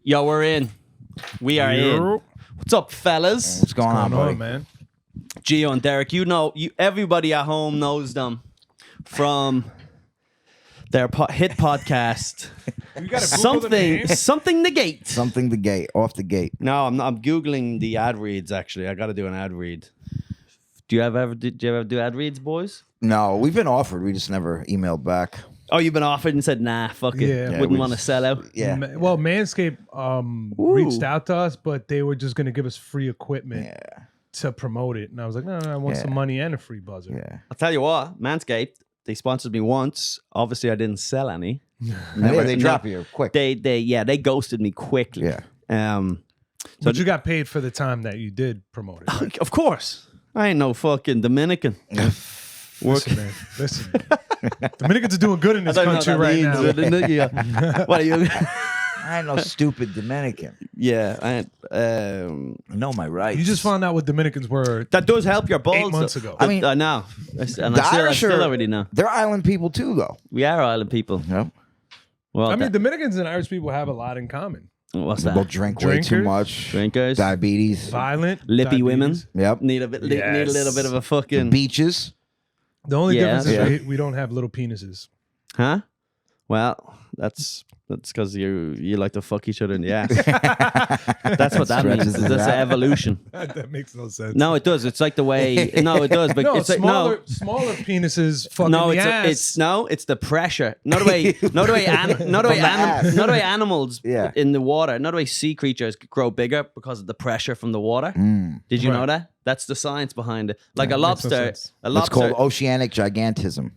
Yo, we're in. We are in. What's up, fellas? What's going on, buddy? man? Geo and Derek, everybody at home knows them from their hit podcast. You gotta Google the name. Something the gate. Something the gate, off the gate. No, I'm not. I'm googling the ad reads. Actually, I got to do an ad read. Did you ever do ad reads, boys? No, we've been offered. We just never emailed back. Oh, you've been offered and said, nah, fuck it. Yeah. Wouldn't want to sell out. Yeah. Well, Manscaped reached out to us, but they were just gonna give us free equipment to promote it, and I was like, no, I want some money and a free buzzer. Yeah. I'll tell you what, Manscaped, they sponsored me once. Obviously, I didn't sell any. They drop you quick. They ghosted me quickly. Yeah. But you got paid for the time that you did promote it. Right? Of course. I ain't no fucking Dominican. Listen, man. Listen. Dominicans are doing good in this country right now. Yeah. What are you? I ain't no stupid Dominican. Yeah. I know my rights. You just found out what Dominicans were. That does help your balls. 8 months ago. I mean, I know. And the I Irish still are, already know. They're island people too, though. We are island people. Yep. Well, I mean, Dominicans and Irish people have a lot in common. what's They'll that? drink way too Drinkers. much. Drinkers. Diabetes. Violent. Lippy women. diabetes. Yep. Need a little bit of a fucking. Beaches. The only difference Yeah. is we don't have little penises. Huh? Well, that's because you like to fuck each other in the ass. That's what that means. Stretches it That's out. evolution. That makes no sense. No, it does. It's like the way. No, it does. But No, it's like smaller penises fucking no, the ass. it's the pressure. Not the way animals Yeah. in the water. Not the way sea creatures grow bigger because of the pressure from the water. Did you know that? That's the science behind it. Like a makes no lobster. sense. A It's lobster. called oceanic gigantism.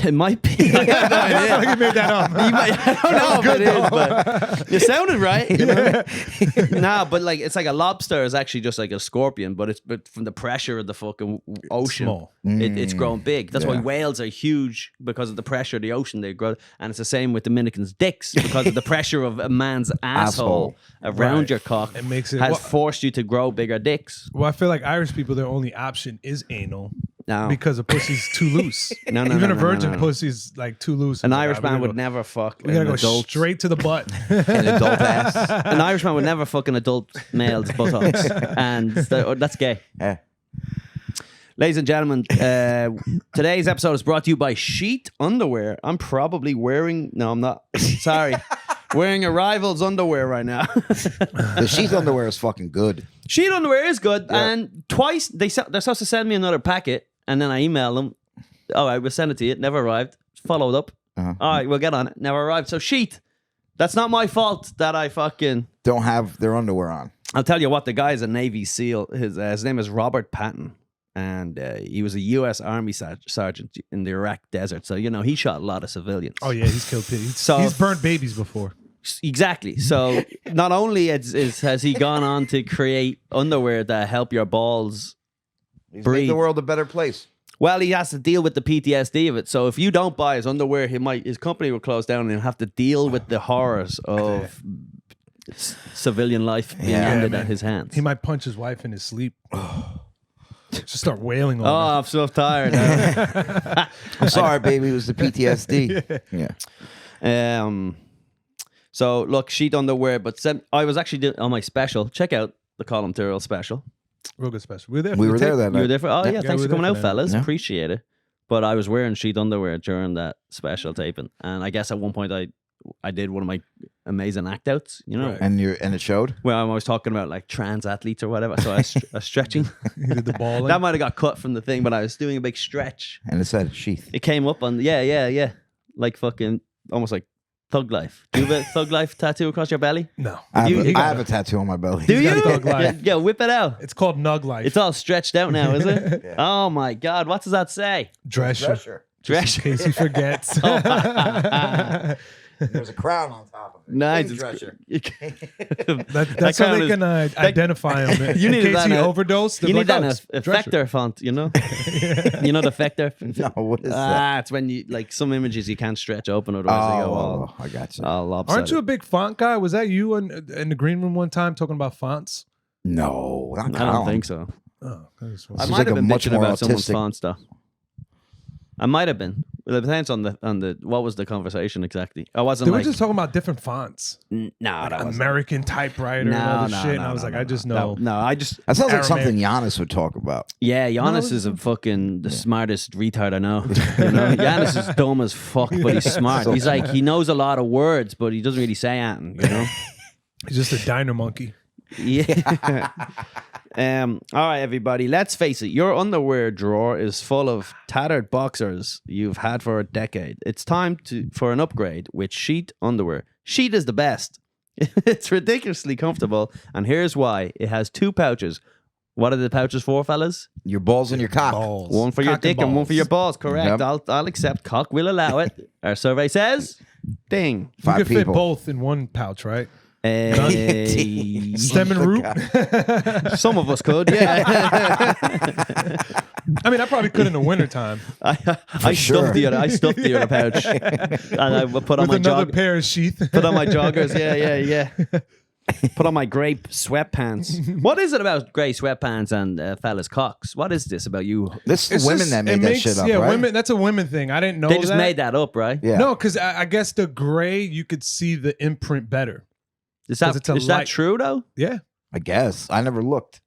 It might be. I have no I idea. like you made that up. I don't know if it is, but you sounded right. You know? Nah, but like it's like a lobster is actually just like a scorpion, but from the pressure of the fucking ocean, small. it's grown big. That's why Yeah. whales are huge because of the pressure of the ocean. They grow, and it's the same with Dominicans' dicks because of the pressure of a man's asshole around Right. your cock. It makes it- has well- forced you to grow bigger dicks. Well, I feel like Irish people, their only option is anal No, because a pussy's too loose. No, Even no, a virgin no. pussy's like too loose. an Like, Irish we man gotta would go- never fuck We gotta an go adult. straight to the butt. An adult ass. An Irishman would never fuck an adult male's buttocks, and that's gay. Yeah. Ladies and gentlemen, today's episode is brought to you by Sheath underwear. I'm probably wearing. No, I'm not. Sorry, wearing a rival's underwear right now. The Sheath underwear is fucking good. Sheath underwear is good, Yeah. and twice they're supposed to send me another packet, and then I email them. All right, we'll send it to you. It never arrived. Followed up. Uh-huh. All right, we'll get on it. Never arrived. So Sheath, that's not my fault that I fucking. Don't have their underwear on. I'll tell you what, the guy is a Navy SEAL. His name is Robert Patton, and he was a U.S. Army sergeant in the Iraq desert. So, you know, he shot a lot of civilians. Oh yeah, he's killed pigs. So- He's burnt babies before. Exactly. So not only has he gone on to create underwear that help your balls, He's Breathe. made the world a better place. well, he has to deal with the PTSD of it. So if you don't buy his underwear, his company will close down and he'll have to deal with the horrors of civilian life being Yeah, ended man. at his hands. He might punch his wife in his sleep. Just start wailing on Oh, her. I'm so tired. now. I'm sorry, baby. It was the PTSD. Yeah. So look, Sheath underwear, but I was actually doing on my special. Check out the Colum Tyrrell special. Real good special. We were there. We were there that You were night. there for? Oh yeah, Yeah, thanks we for were coming there out, for that. fellas. Yeah. Appreciate it. But I was wearing Sheath underwear during that special taping, and I guess at one point I did one of my amazing act outs. You know, Right. And it showed. where I was talking about like trans athletes or whatever. So I was stretching. You did the balling. That might have got cut from the thing, but I was doing a big stretch. And it said Sheath. It came up on yeah, like fucking almost like Thug Life. Do you have a Thug Life tattoo across your belly? No. I have, You- a, you I have a tattoo on my belly. Do you? got Thug Life. Yeah, whip it out. It's called Nug Life. It's all stretched out now, is it? Yeah. Oh my God, what does that say? Dresser. Dress. In case he forgets. There's a crown on top of it. Nice. Big It's- dresser. That's how they can identify him. You in need case that he now. overdosed. You need that in oh, a Dresser. effector font, you know? You know the effector? No, what is that? It's when you, like, some images you can't stretch open, otherwise they go all, I got you. all lopsided. Aren't you a big font guy? Was that you in the green room one time talking about fonts? No, not I don't Colin. think so. Oh, I just I was- This is might like have a been much bitching more about someone's autistic- font stuff. I might have been. Well, it depends on the what was the conversation exactly. I wasn't They like were just talking about different fonts. no, that wasn't. American typewriter and all this shit. And I was like, I just know. No, I just That sounds like Aramaic. something Giannis would talk about. yeah. Giannis is a fucking the smartest retard I know. You know, Giannis is dumb as fuck, but he's smart. He's like he knows a lot of words, but he doesn't really say anything. You know. He's just a diner monkey. Yeah. All right, everybody. Let's face it. Your underwear drawer is full of tattered boxers you've had for a decade. It's time for an upgrade with Sheath underwear. Sheath is the best. It's ridiculously comfortable, and here's why. It has 2 pouches. What are the pouches for, fellas? Your balls and your cock. Balls. One for your Cock dick and one balls. for your balls. Correct. Yep. I'll accept. Cock will allow it. Our survey says, ding. You 5 could fit people. both in one pouch, right? Stem Stem and root. Some of us could, yeah. I mean, I probably could in the wintertime. I sure. stuffed the other pouch, and I put on With my another pair of sheath. put on my joggers. Yeah. Put on my grey sweatpants. What is it about grey sweatpants and fellas' cocks? What is this about you? This is the women that made that shit up, yeah, right? women. That's a women thing. I didn't know They just that. made that up, right? Yeah. No, because I guess the gray you could see the imprint better. Is that 'Cause it's a is that light- true though? Yeah, I guess. I never looked.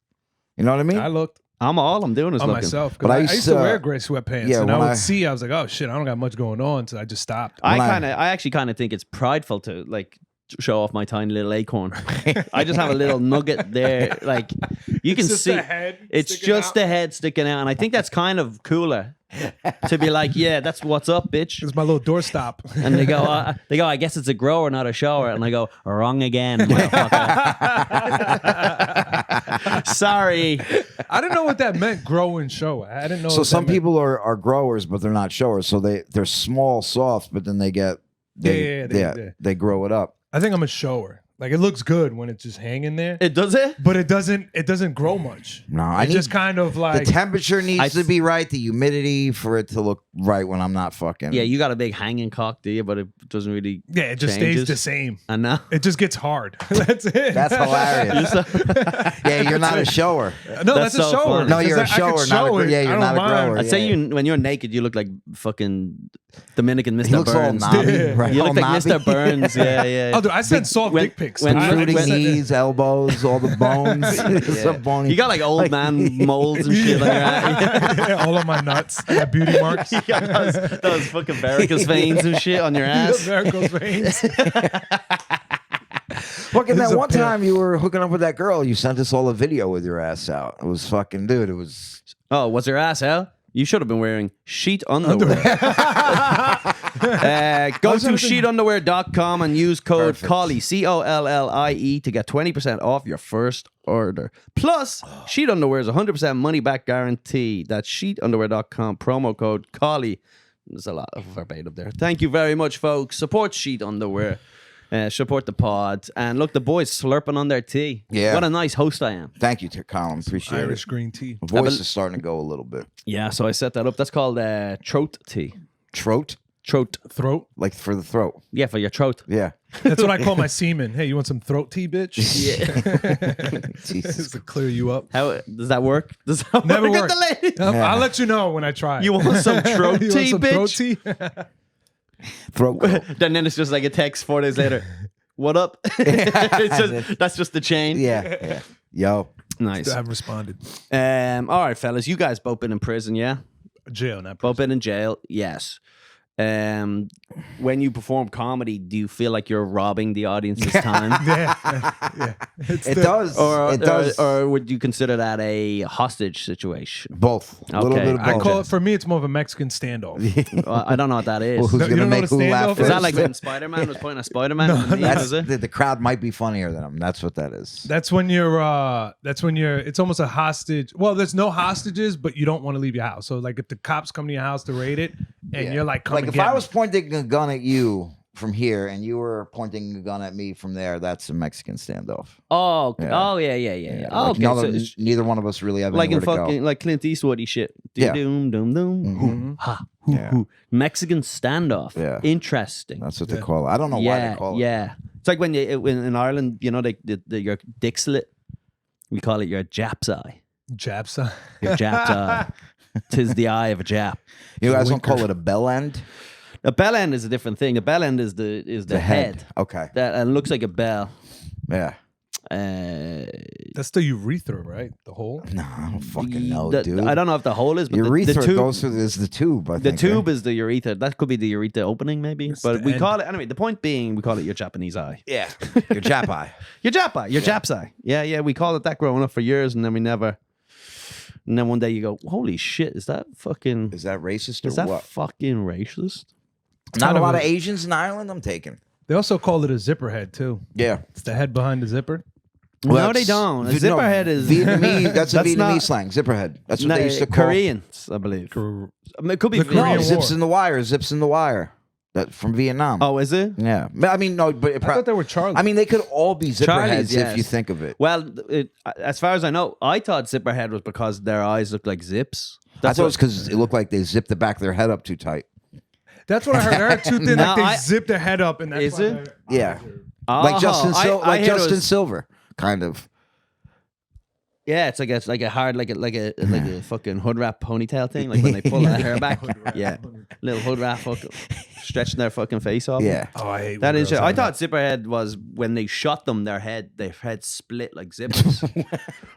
You know what I mean? I looked All I'm doing is on looking. myself. But But I I used used to to, wear gray sweatpants, yeah, and I when would I- see. I was like, oh shit, I don't got much going on, so I just stopped. I When I- actually kind of think it's prideful to like show off my tiny little acorn. I just have a little nugget there, like you can It's just see. the head It's sticking just out. the head sticking out, and I think that's kind of cooler to be like, yeah, that's what's up, bitch. It's my little doorstop. And they go, I guess it's a grower, not a shower. And I go, wrong again, motherfucker. Sorry. I didn't know what that meant. Grow and show. I didn't know. So what some that meant. people are growers, but they're not showers. So they're small, soft, but then they get they grow it up. I think I'm a shower. Like it looks good when it's just hanging there, It does it? but it doesn't grow much. No, I It need just kind of like the temperature needs I- to be right, the humidity for it to look right when I'm not fucking. Yeah, you got a big hanging cock, do you? But it doesn't really. yeah, it just changes. stays the same. I know. It just gets hard. That's it. That's hilarious. Yeah, you're not a shower. No, That's that's a so shower. funny. No, you're a I could shower, not a show it. yeah, you're I don't not a mind. grower. I'd say Yeah. when you're naked, you look like fucking Dominican Mr. He looks all Burns. knobby, Yeah. right? You all look like knobby. Mr. Burns. Yeah. Oh, dude, I sent soft when- dick pics. when I- Protruding I sent- knees, elbows, all the bones. It's a bony. You got like old man moles and shit on your ass. all of my nuts. I got beauty marks. You got those fucking varicose veins and shit on your ass. Varicose veins. Fucking This that is a one pimp. time you were hooking up with that girl, you sent us all a video with your ass out. It was fucking, dude. It was. Oh, was your ass out? You should have been wearing sheet underwear. Go to sheetunderwear.com and use code Perfect. Collie, COLLIE, to get 20% off your first order. Plus, sheet underwear is 100% money back guarantee. That's sheetunderwear.com, promo code Collie. There's a lot of verbatim there. Thank you very much, folks. Support sheet underwear. Support the pod. And look, the boys slurping on their tea. Yeah. What a nice host I am. Thank you, Colin. Appreciate Irish it. green tea. My voice is starting to go a little bit. Yeah, so I set that up. That's called throat tea. Throat, Throat. Throat. like for the throat. Yeah, for your throat. Yeah. That's what I call my semen. Hey, you want some throat tea, bitch? Yeah. Jesus. Just to clear you up. How does that work? Does that Never work worked. at the lady? I'll let you know when I try. You want some throat You want tea, some bitch? throat tea? Throat coat. Then it's just like a text 4 days later. What up? That's just the chain. Yeah. Yo. Nice. I've responded. All right, fellas. You guys both been in prison, yeah? Jail, not Both prison. been in jail, yes. When you perform comedy, do you feel like you're robbing the audience's time? Yeah. It's It the- does. Or, It does. or would you consider that a hostage situation? Both. A little Okay. bit of I both. call it, for me, it's more of a Mexican standoff. Well, I don't know what that is. Well, who's No, you going to don't know make what who a laugh standoff first? Is that like when Spider-Man was pointing at Spider-Man? in the knee, That's, was it? the crowd might be funnier than him. That's what that is. That's when you're it's almost a hostage. Well, there's no hostages, but you don't want to leave your house. So like if the cops come to your house to raid it and Yeah. you're like, come Like and if get I me. was pointing a gun at you from here and you were pointing a gun at me from there, that's a Mexican standoff. Oh, okay. Yeah. Oh, yeah. Oh, Like okay. neither, So it's neither one of us really have like in anywhere to fucking go. like Clint Eastwoody shit. Yeah. Doom, doom, doom. Mhm. Ha, hoo, Yeah. hoo. Mexican standoff. Yeah. Interesting. That's what they call it. I don't know why they call it. Yeah. It's like when you in Ireland, you know, your dick slit. We call it your Jap's eye. Japs. Your Jap's eye. 'tis the eye of a Jap. You guys don't call it a bell end? A bell end is a different thing. A bell end is the head. Okay. That and looks like a bell. Yeah. That's the urethra, right? The hole. No, I don't fucking know, dude. I don't know if the hole is, but urethra the tube goes through is the tube. I the think, tube is the urethra. That could be the urethra opening, maybe. It's but the we end. call it anyway. The point being, we call it your Japanese eye. Yeah. Your Jap eye. Your Jap eye. Your Jap's eye. Yeah. We called it that growing up for years, and then we never. And then one day you go, holy shit, is that fucking? Is that racist or Is that what? fucking racist? Not a lot of Asians in Ireland. I'm taking. They also call it a zipper head too. Yeah. It's the head behind the zipper. No, they don't. A zipper head is Vietnamese. That's a That's Vietnamese not- slang. Zipper head. That's what No, they used to call. Koreans, I believe. I mean, it could be The No, Korean Korean. zips War. in the wire. Zips in the wire. That from Vietnam. Oh, is it? Yeah. I mean, no, but it I thought they were Charlie. I mean, they could all be zipper Charlies, heads yes. if you think of it. Well, as far as I know, I thought zipper head was because their eyes looked like zips. I thought it was because it looked like they zipped the back of their head up too tight. that's what I heard. I heard two things. No, Like they I- zip their head up, and that's Is why it? their Yeah. eyes are- Like Justin, I hear it Justin was- Silver, kind of. Yeah, it's like a hard like a fucking hood wrap ponytail thing, like when they pull that hair back. Yeah, little hood wrap, fucking stretching their fucking face off. Yeah. Oh, I hate That when is. girls I have thought zipper head was when they shot them, their head split like zippers.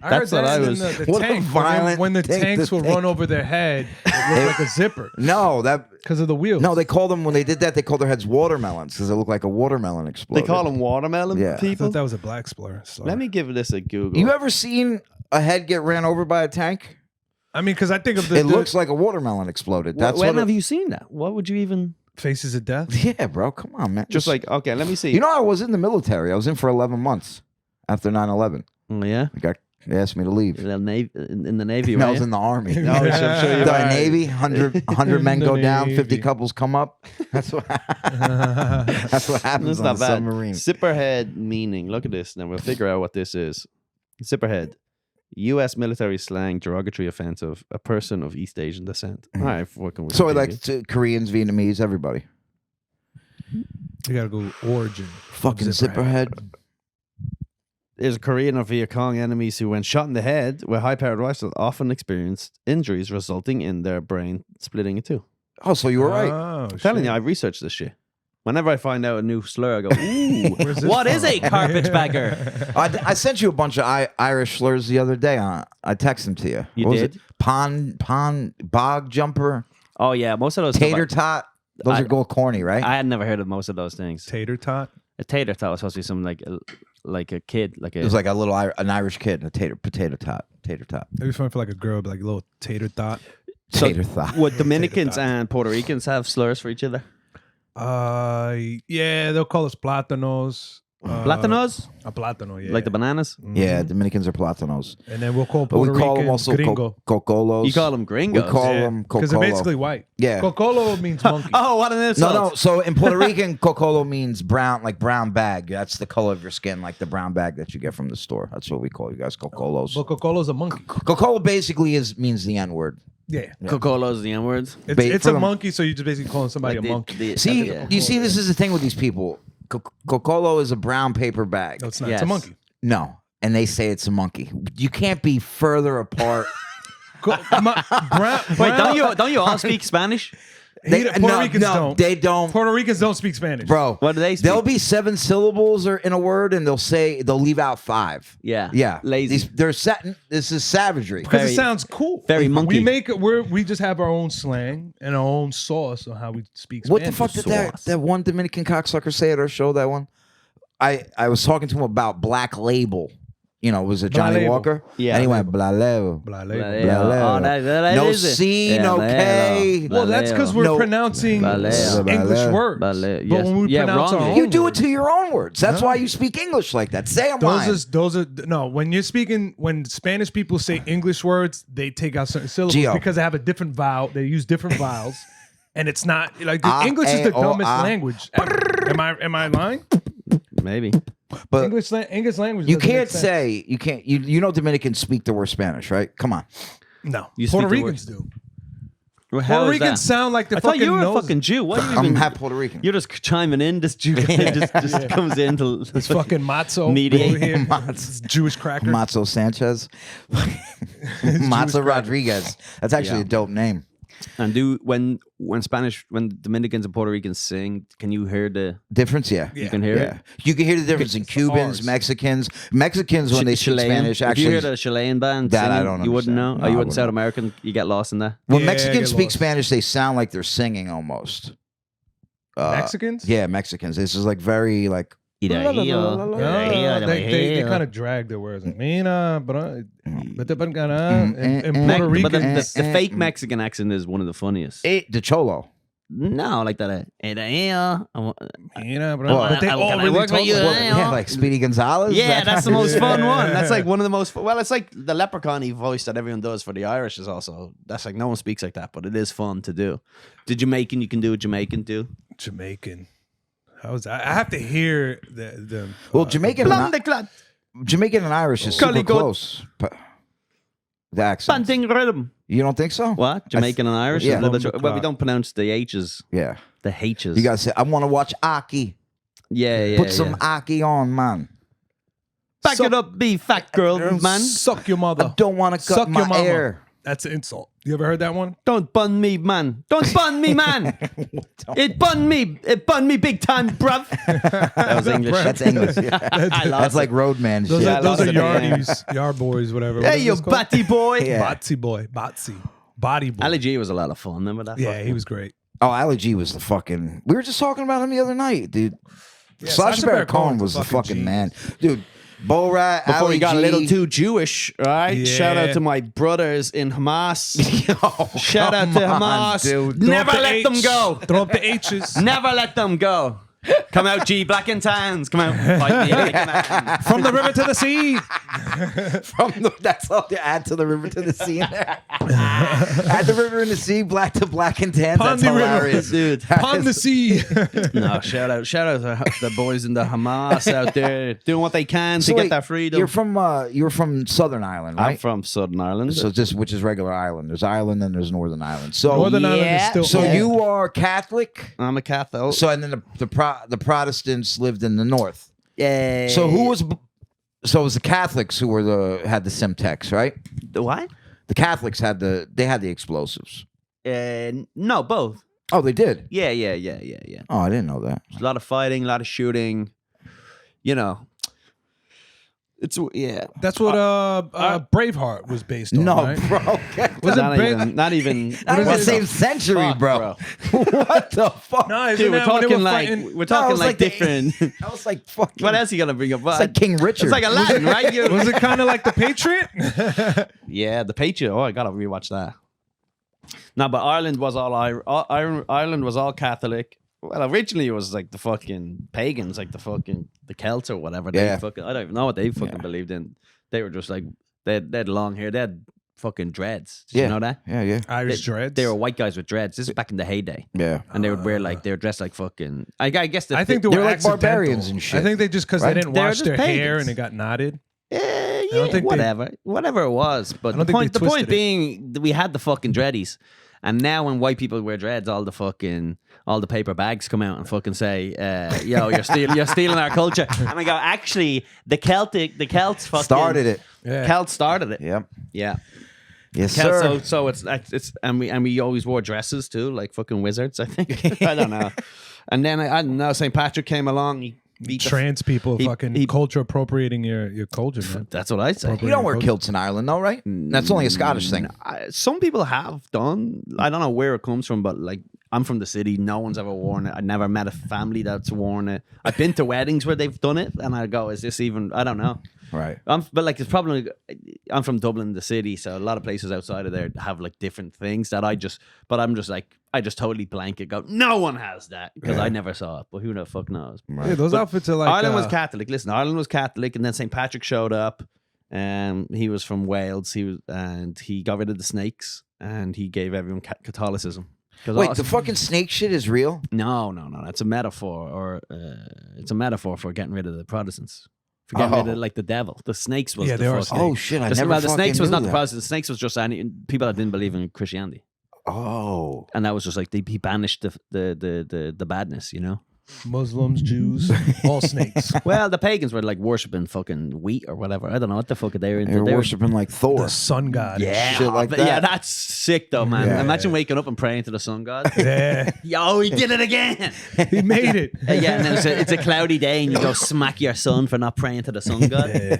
I That's heard what I that in was- The What a tank, violent when the thing tanks to would think. run over their head, it looked like a zipper No, because of the wheels. they called them when they did that. They called their heads watermelons because it looked like a watermelon They exploded. call them watermelon Yeah. I people. thought that was a black slur. Let me give this a Google. You ever seen a head get ran over by a tank? I mean, because I think of the, It looks like a watermelon exploded. That's when what. have you seen that? What would you even? faces of death. Yeah, bro. Come on, man. Just like okay, let me see. you know, I was in the military. I was in for 11 months after 9/11. Oh, yeah, They asked me to leave. in the Navy. I Right? was in the army. No, I'm sure you The were. Navy, 100 men In go the down, 50 Navy. couples come up. That's what. That's what happens That's on not a bad. submarine. Zipperhead meaning. Look at this. Now we'll figure out what this is. Zipperhead. U.S. military slang, derogatory offensive, a person of East Asian descent. All right, fucking. So Wikipedia. like Koreans, Vietnamese, everybody. You gotta go origin. Fucking zipperhead. There's Korean or Viet Cong enemies who, when shot in the head with high-powered rifles, often experienced injuries resulting in their brain splitting in two. Oh, so you were right. Oh, I'm telling you, I've researched this shit. Whenever I find out a new slur, I go, ooh, Where's this what is from? a carpetbagger? I sent you a bunch of Irish slurs the other day. I texted them to you. You What was did? it? Bog jumper, Oh, yeah, most of those. tater tot. Those I- are go corny, right? I had never heard of most of those things. Tater tot. A tater tot was supposed to be something like a kid, like a. It was like a little an Irish kid, a potato tot. It'd be fun for like a girl, but like a little tater tot. So, Tater tot. Would Dominicans tot. and Puerto Ricans have slurs for each other? Yeah, they'll call us plátanos. Platanos? A plátano, yeah. Like the bananas? Yeah, Dominicans are platanos. And then we'll call But we Puerto call them Rican also gringo. cocolos. You call them We gringos. call them Because they're cocolo. basically white. Yeah. Cocolo means monkey. Oh, what an insult. No. So in Puerto Rican, cocolo means brown, like brown bag. That's the color of your skin, like the brown bag that you get from the store. That's what we call you guys, cocolos. But Cocolo's a monkey. Cocolo basically means the N word. Yeah. Cocolos, the N-words. It's for a them- monkey, so you're just basically calling somebody Like a monkey. See, yeah. you see, this is the thing with these people. Cocolo is a brown paper bag. No, it's not. Yes. It's a monkey. No, and they say it's a monkey. You can't be further apart. Wait, don't you all speak Spanish? Puerto Ricans don't. They don't. Puerto Ricans don't speak Spanish. Bro, What do they speak? there'll be 7 syllables or in a word, and they'll leave out 5. Yeah. Yeah, Lazy. This is savagery. Because Very- it sounds cool. very monkey. We just have our own slang and our own sauce on how we speak What Spanish. the fuck did sauce. that one Dominican cocksucker say at our show? That one, I was talking to him about Black Label. You know, was it Black Johnny Label. Walker? Yeah. And he went Black Label. Blah, Blah, blah. yeah. Blah, Oh, that no is it. C, Yeah, no blah, K. blah. Well, that's because we're No. pronouncing Blah, English blah. words. Blah, But yes. when we Yeah, pronounce our wrongly. own You do it words, to your own words. That's No. why you speak English like that. Say them mine. when you're speaking, when Spanish people say English words, they take out certain syllables GEO. because they have a different vowel. They use different vowels. And it's not like English is A, the O, dumbest A. language ever. Am I lying? Maybe. But English language. you doesn't make can't sense. say you know Dominicans speak the word Spanish, right? Come on. No. You Puerto speak the Ricans do. How Puerto is Ricans that? sound like the I thought fucking you were a nose. fucking Jew. What are you I'm even? half Puerto Rican. You're just chiming in. This Jew guy just comes in to This fucking matzo Mediate. over here. Matzo. It's Jewish cracker. Matzo Sanchez. Matzo Rodriguez. That's actually a dope name. And when Dominicans and Puerto Ricans sing, can you hear the Difference, yeah. You can hear it. You can hear the difference in Cubans, R's. Mexicans when they speak Chilean. Spanish. If Actually, you hear the Chilean band, That I singing, don't you wouldn't know. understand. Oh, No, you I wouldn't South wouldn't. American. You get lost in that. when Yeah, I Mexicans get speak lost. Spanish, they sound like they're singing almost. Mexicans? Yeah, Mexicans. This is like very like. They kind of drag their words. Like, Mina, in Puerto But Ricans. the fake Mexican accent is one of the funniest. The Cholo. No, like that. Mina, Well, but they can all I really work talk with you? like that. Yeah, like Speedy Gonzalez. Yeah, that's the most fun Yeah. one. That's like one of the most. Well, it's like the leprechaun-y voice that everyone does for the Irish is also. That's like no one speaks like that, but it is fun to do. The Jamaican, you can do what Jamaican do. Jamaican. How's that? I have to hear the Well, Jamaican and Irish is super Collie goat. close. The accent. Banting rhythm. You don't think so? What? Jamaican and Irish? yeah. Is a little bit, well, we don't pronounce the H's. Yeah. The H's. You gotta say, I want to watch Aki. yeah. Put some Aki on, man. Back it up, be fat girl, man. Suck your mother. I don't want to cut Suck your my mama. hair. That's an insult. You ever heard that one? Don't bun me, man. Don't bun me, man. It bun me. It bun me big time, bruv. That was English. That's English. Yeah. That's like roadman Those shit. are, those lost are it, yeah. yardies, yard boys, whatever. What Hey, is you this called? batty boy. Yeah. Botsy boy. Botsy. Body boy. Ali G was a lot of fun. Remember that? Yeah, he was great. Oh, Ali G was the fucking. We were just talking about him the other night, dude. Yeah, Sacha Baron Cohen was Cohen's a the fucking G. man, dude. Bo Rat, Before Ali we got G. a little too Jewish, right? Yeah. Shout out to my brothers in Hamas. Oh, Shout out to come on, Hamas. dude. Never Throw up the let them H. go. Throw up the H's. Never let them go. Come out, G. Black and tans. Come out. Fight me like a man. From the river to the sea. That's all to add to the river to the sea. In there. Add the river and the sea, black to black and tan. That's Pondy River. hilarious, Dude. Pond the sea. No, shout out to the boys in the Hamas out there doing what they can to So get wait, that freedom. You're from Southern Ireland, right? I'm from Southern Ireland. So just which is regular Ireland. There's Ireland and there's Northern Ireland. So Northern Ireland is still. so old. you are Catholic. I'm a Catholic. So and then the Protestants lived in the north. Yeah. So who was? So it was the Catholics who had the Semtex, right? the what? The Catholics had the explosives. No, both. Oh, they did. Yeah. Oh, I didn't know that. A lot of fighting, a lot of shooting. You know, it's That's what Braveheart was based on. No, right? bro. Was it Not Brave? even. Not even. Not even is the it? same century, Fuck, bro. What the fuck? No, isn't Dude, we're that when they talking were like fighting? we're talking was like like the- different. I was like, fucking. What else you gonna bring up? It's like King Richard. It's like a Latin, right? You- Was it kind of like the Patriot? Yeah, the Patriot. Oh, I gotta rewatch that. No, but Ireland was all Ireland was all Catholic. Well, originally it was like the fucking pagans, like the Celts or whatever. They Yeah. fucking, I don't even know what they fucking believed in. They were just like they had long hair. They had fucking dreads. Did you know that? Yeah. Irish dreads. They were white guys with dreads. This is back in the heyday, Yeah. and they would wear like they were dressed like fucking. I guess I think they They were were like accidental. barbarians and shit. I think they just because Right? they didn't They were wash just their hair pagans. and it got knotted. Yeah, don't think whatever it was. But I don't the think they point twisted it. being, that we had the fucking dreadies, and now when white people wear dreads, all the paper bags come out and fucking say, "Yo, you're stealing our culture." And I go, actually, the Celts fucking Started it. Yeah. Celts started it. Yep. Yeah. Yes, Celts, sir. so it's and we always wore dresses too, like fucking wizards. I think I don't know. And then I don't know. St. Patrick came along. He beat the Trans people fucking he- culture appropriating your culture, man. That's what I say. You don't wear kilts in Ireland, though, right? That's only a Scottish thing. Some people have done. I don't know where it comes from, but like I'm from the city. No one's ever worn it. I never met a family that's worn it. I've been to weddings where they've done it, and I go, "Is this even?" I don't know. Right. But like it's probably. I'm from Dublin, the city, so a lot of places outside of there have like different things that I just. But I'm just like I just totally blanket go. No one has that because I never saw it. But who the fuck knows? Yeah, those outfits are like Ireland was Catholic. Listen, Ireland was Catholic, and then St. Patrick showed up, and he was from Wales. He got rid of the snakes, and he gave everyone Catholicism. Wait, the fucking snake shit is real? No. That's a metaphor, or it's a metaphor for getting rid of the Protestants. For getting rid of like the devil. The snakes was Yeah, the they are fucking. snakes. Oh, shit. I never Well, the fucking snakes was knew not the that. Protestants. The snakes was just any people that didn't believe in Christianity. Oh. And that was just like he banished the badness, you know. Muslims, Jews, all snakes. Well, the pagans were like worshiping fucking wheat or whatever. I don't know what the fuck they were into. They were They were- worshiping like Thor. The sun god. Yeah, shit like but that. yeah, that's sick though, man. Yeah. Imagine waking up and praying to the sun god. Yeah. Yo, he did it again. He made it. Yeah, and then it's a cloudy day, and you go smack your son for not praying to the sun god. Yeah.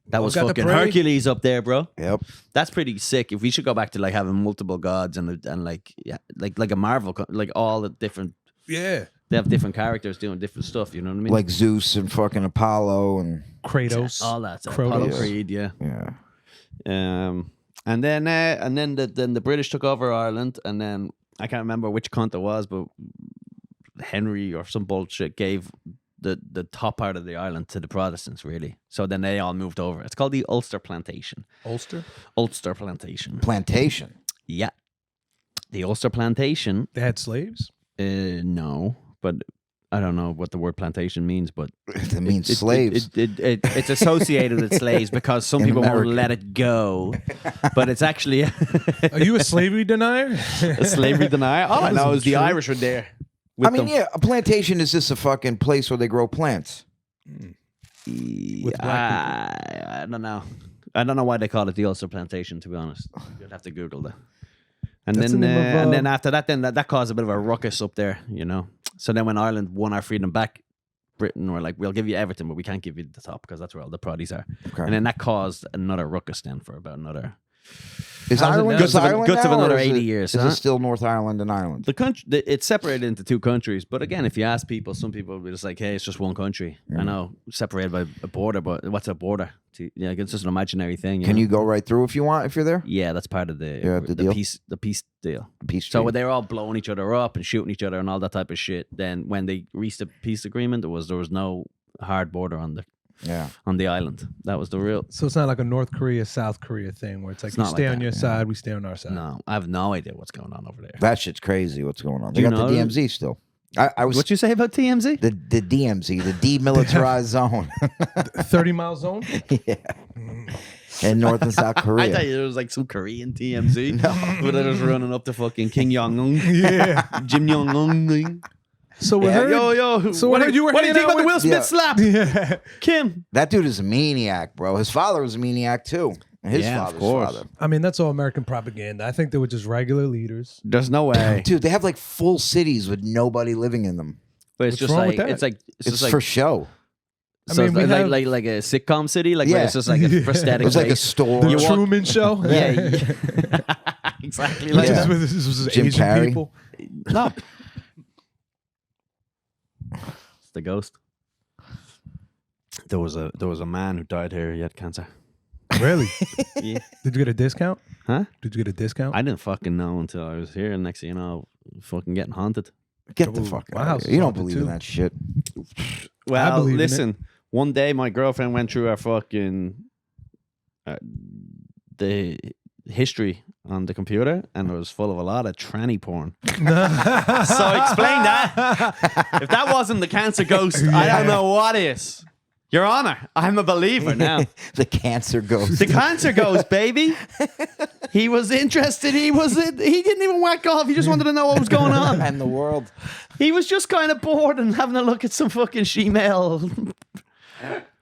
That was got to fucking pray. Hercules up there, bro. Yep. That's pretty sick. If we should go back to like having multiple gods and like yeah, like a Marvel, like all the different. Yeah. They have different characters doing different stuff. You know what I mean? Like Zeus and fucking Apollo and Kratos. all that stuff. Kronos. Apollo Creed, yeah. yeah. And then the British took over Ireland, and then I can't remember which cunt it was, but Henry or some bullshit gave the top part of the island to the Protestants, really. So then they all moved over. It's called the Ulster Plantation. Ulster. Ulster Plantation. Plantation. Yeah. The Ulster Plantation, They had slaves. no, but I don't know what the word plantation means, but It means slaves. it's associated with slaves because some In people America. won't let it go. But it's actually Are you a slavery denier? a slavery denier. All I know is the True. Irish are there. I mean, yeah, a plantation is just a fucking place where they grow plants. With black I don't know. I don't know why they call it the Ulster Plantation, to be honest. You'll have to Google that. And That's then, the name of, and then after that, then that caused a bit of a ruckus up there, you know. So then when Ireland won our freedom back, Britain were like, we'll give you everything, but we can't give you the top because that's where all the proddies are. Okay. And then that caused another ruckus then for about another Is How's it Ireland now? just Ireland guts of now, or another is 80 it- years, Is huh? it still North Ireland and Ireland? the country. It's separated into two countries, but again, if you ask people, some people will be just like, "Hey, it's just one country." I know, separated by a border, but what's a border? Yeah, it's just an imaginary thing. Can know? you go right through if you want, if you're there? Yeah, that's part of the deal? peace deal. Peace So treaty. when they were all blowing each other up and shooting each other and all that type of shit, then when they reached a peace agreement, there was no hard border on the island. That was the real. So it's not like a North Korea, South Korea thing where it's like It's you not stay like on that, your side, we stay on our side. No, I have no idea what's going on over there. That shit's crazy. What's going on? Do They you got the know? DMZ still. I was What you say about TMZ? the DMZ, the demilitarized zone 30-mile zone? in North and South I Korea. thought there was like some Korean TMZ. Where they're just running up to fucking Kim Jong Un. Yeah. Jim Jong Un. So we heard, Yo. So what I do heard you were what do you think hanging about the out Will with- Smith Yeah. slap? Yeah. Kim. That dude is a maniac, bro. His father was a maniac too. And his Yeah, of father's course. father. I mean, that's all American propaganda. I think they were just regular leaders. There's no way. Dude, they have like full cities with nobody living in them. But it's What's just wrong like with that? it's It's just like for show. so I mean, we it's have- like a sitcom city, like where Yeah. it's just like a Yeah. prosthetic. It was like a face. store. The You walk- Truman Show? Yeah, exactly. Like Yeah. This was Jim Asian Carrey. people. No. It's the ghost. There was a man who died here. He had cancer. Really? Yeah. Did you get a discount? Huh? Did you get a discount? I didn't fucking know until I was here. Next thing you know, fucking getting haunted. Get the Ooh, fuck my out house of is here. You don't haunted, believe in too. that shit. Well, believe in it. listen. One day, my girlfriend went through our fucking the history on the computer, and it was full of a lot of tranny porn. So explain that. If that wasn't the cancer ghost, I don't know what is. Your Honor, I'm a believer now. The cancer ghost. The cancer ghost, baby. He was interested. He didn't even whack off. He just wanted to know what was going on. and the world. He was just kind of bored and having a look at some fucking she-male.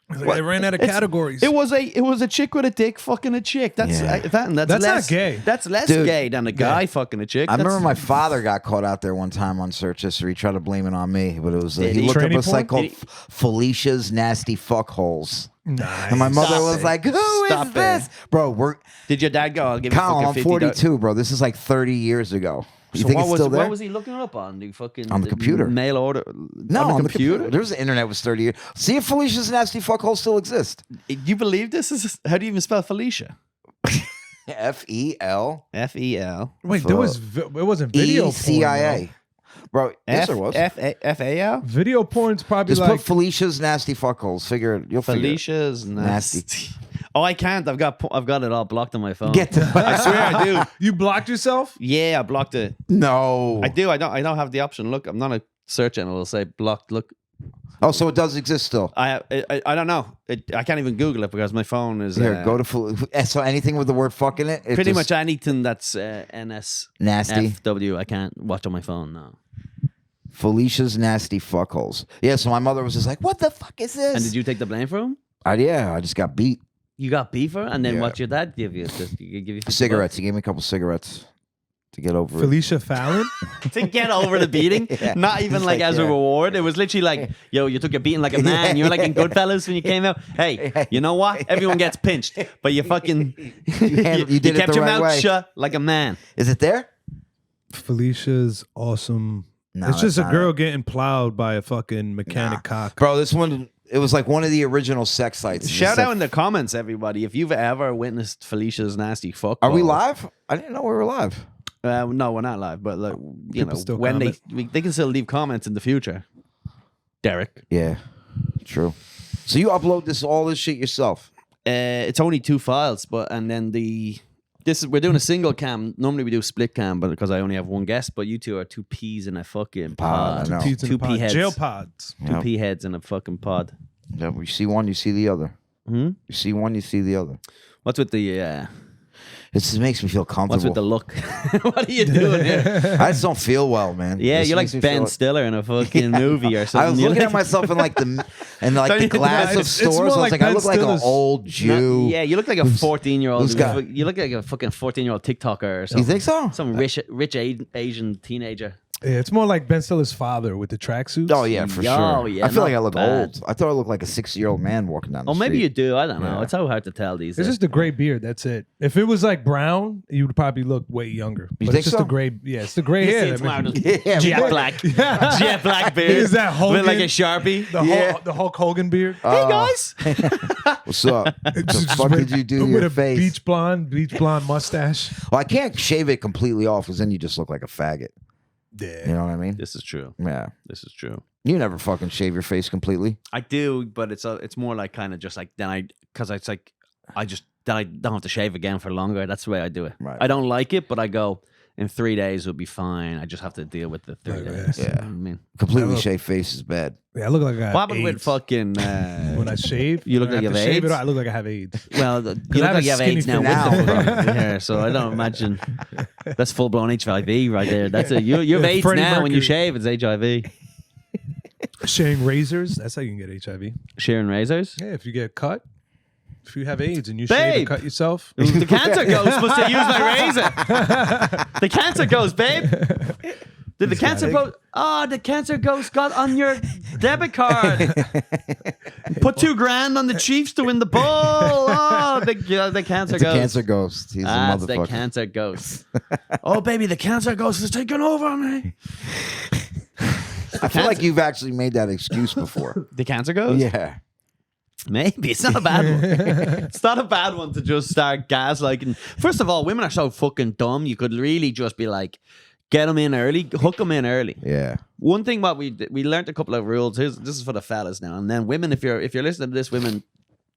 They ran out of categories. It was a chick with a dick fucking a chick. That's Yeah. that's That's less not gay. That's less Dude. gay than a guy fucking a chick. I remember That's- my father got caught out there one time on search history. He tried to blame it on me, but it was Did he he? looked up Tranny a site porn? called Felicia's Nasty Fuckholes. Nice. And my mother Stop was it. like, "Who Stop is it. this, bro?" Did your dad go? I'll give you Colin, I'm fucking 42, bro. This is like 30 years ago. You So think what it's was still there? what was he looking up on the fucking On the computer. mail order? No, on the computer. There was the internet was 30 years. See if Felicia's Nasty Fuckholes still exist. You believe this is how do you even spell Felicia? F-E-L F-E-L. Wait, there was it wasn't video porn. E-C-I-A. Bro, yes, there was. F-A-L. though. Video porn's probably Just like put Felicia's Nasty Fuckholes. Figure it. You'll figure it. Felicia's Nasty. nasty. Oh, I can't. I've got it all blocked on my phone. Get the I swear I do. you blocked yourself. Yeah, I blocked it. No. I do. I don't have the option. Look, I'm not a search engine. It'll say blocked. Look. Oh, so it does exist still. I don't know. I can't even Google it because my phone is Here, go to so anything with the word fuck in it. pretty much anything that's NS nasty. FW. I can't watch on my phone now. Felicia's nasty fuckholes. Yeah, so my mother was just like, "What the fuck is this?" And did you take the blame for him? I just got beat. You got beef for it? And then Yeah. what's your dad give you? Just give you 50 Cigarettes. He gave me a couple cigarettes to get over Felicia Fallon. bucks? To get over the beating? Yeah. Not even He's like like, as a yeah. reward. It was literally like, yo, you took your beating like a man. You were like in Goodfellas when you came out. Hey, you know what? Everyone gets pinched. But you fucking... You did it kept the your right mouth way. shut like a man. Is it there? Felicia's awesome. No, it's just that's a not girl it. getting plowed by a fucking mechanic cock. Bro, this one, it was like one of the original sex sites. Shout It's out like, in the comments, everybody, if you've ever witnessed Felicia's nasty fuck. Are we call. live? I didn't know we were live. No, we're not live, but like, you People know, still when comment. they can still leave comments in the future. Derek, Yeah, true. So you upload all this shit yourself? it's only 2 files, and then we're doing a single cam. Normally we do split cam, but because I only have one guest. But you two are 2 peas in a fucking pod. I know. Peas in Two a pod. pea heads. Jail pods. Two pea heads in a fucking pod. Yeah, you see one, you see the other. You see one, you see the other. What's with the? It just makes me feel comfortable. What's with the look? What are you doing here? I just don't feel well, man. Yeah, This you're like makes me Ben feel- Stiller in a fucking movie or something. I was You're looking like- at myself in like the glass of it's stores. more I was like like, I Ben look like an Stiller's- old Jew. Yeah, you look like a 14-year-old. who's got- You look like a fucking 14-year-old TikToker or something. You think so? Some rich Asian teenager. Yeah, it's more like Ben Stiller's father with the tracksuits. Oh yeah, for sure. yeah, I feel like not I look bad. old. I thought I looked like a 60-year-old man walking down the Oh, street. maybe you do. I don't know. Yeah. It's so hard to tell these It's days. just a gray beard. That's it. If it was like brown, you would probably look way younger. But think it's just so? the gray. Yeah, it's the gray hair. It's that makes- Yeah, jet but- black, jet black beard. Is that with like Hogan? a Sharpie? the Hulk Hogan beard. Hey guys, What's up? the fuck did you do to with your a face? bleach blonde mustache. Well, I can't shave it completely off because then you just look like a faggot. Yeah. You know what I mean? this is true. Yeah. This is true. You never fucking shave your face completely. I do, but it's more like kind of just like because it's like I don't have to shave again for longer. That's the way I do it. Right. I don't like it, but I go in 3 days it'll be fine. I just have to deal with the 3 Right, days. yeah. You know what I mean, Completely shaved face is bad. Yeah, I look like I have what happened with AIDS. fucking? When I shave, You look when I like you have to have shave it, AIDS? I look like I have AIDS. Well, you look I have like a you have skinny AIDS now face. with the fucking hair, so I don't imagine that's full blown HIV right there. That's it. You have Yeah, AIDS Freddie now when you Mercury. shave. It's HIV. Sharing razors, that's how you can get HIV. Sharing razors. Yeah, if you get cut, if you have AIDS and you shave Babe. and cut yourself. The cancer ghost must have used my razor. The cancer ghost, babe. Did the cancer ghost? Oh, the cancer ghost got on your debit card. Put $2,000 on the Chiefs to win the ball. Oh, the cancer It's a ghost. cancer ghost. He's That's a the motherfucker. cancer ghost. Oh, baby, the cancer ghost is taking over me. I feel like you've actually made that excuse before. The cancer ghost? Yeah. Maybe. It's not a bad one. It's not a bad one to just start gaslighting. First of all, women are so fucking dumb. You could really just be like, get them in early, hook them in early. Yeah. One thing what we learned a couple of rules. This is for the fellas now. And then women, if you're listening to this, women,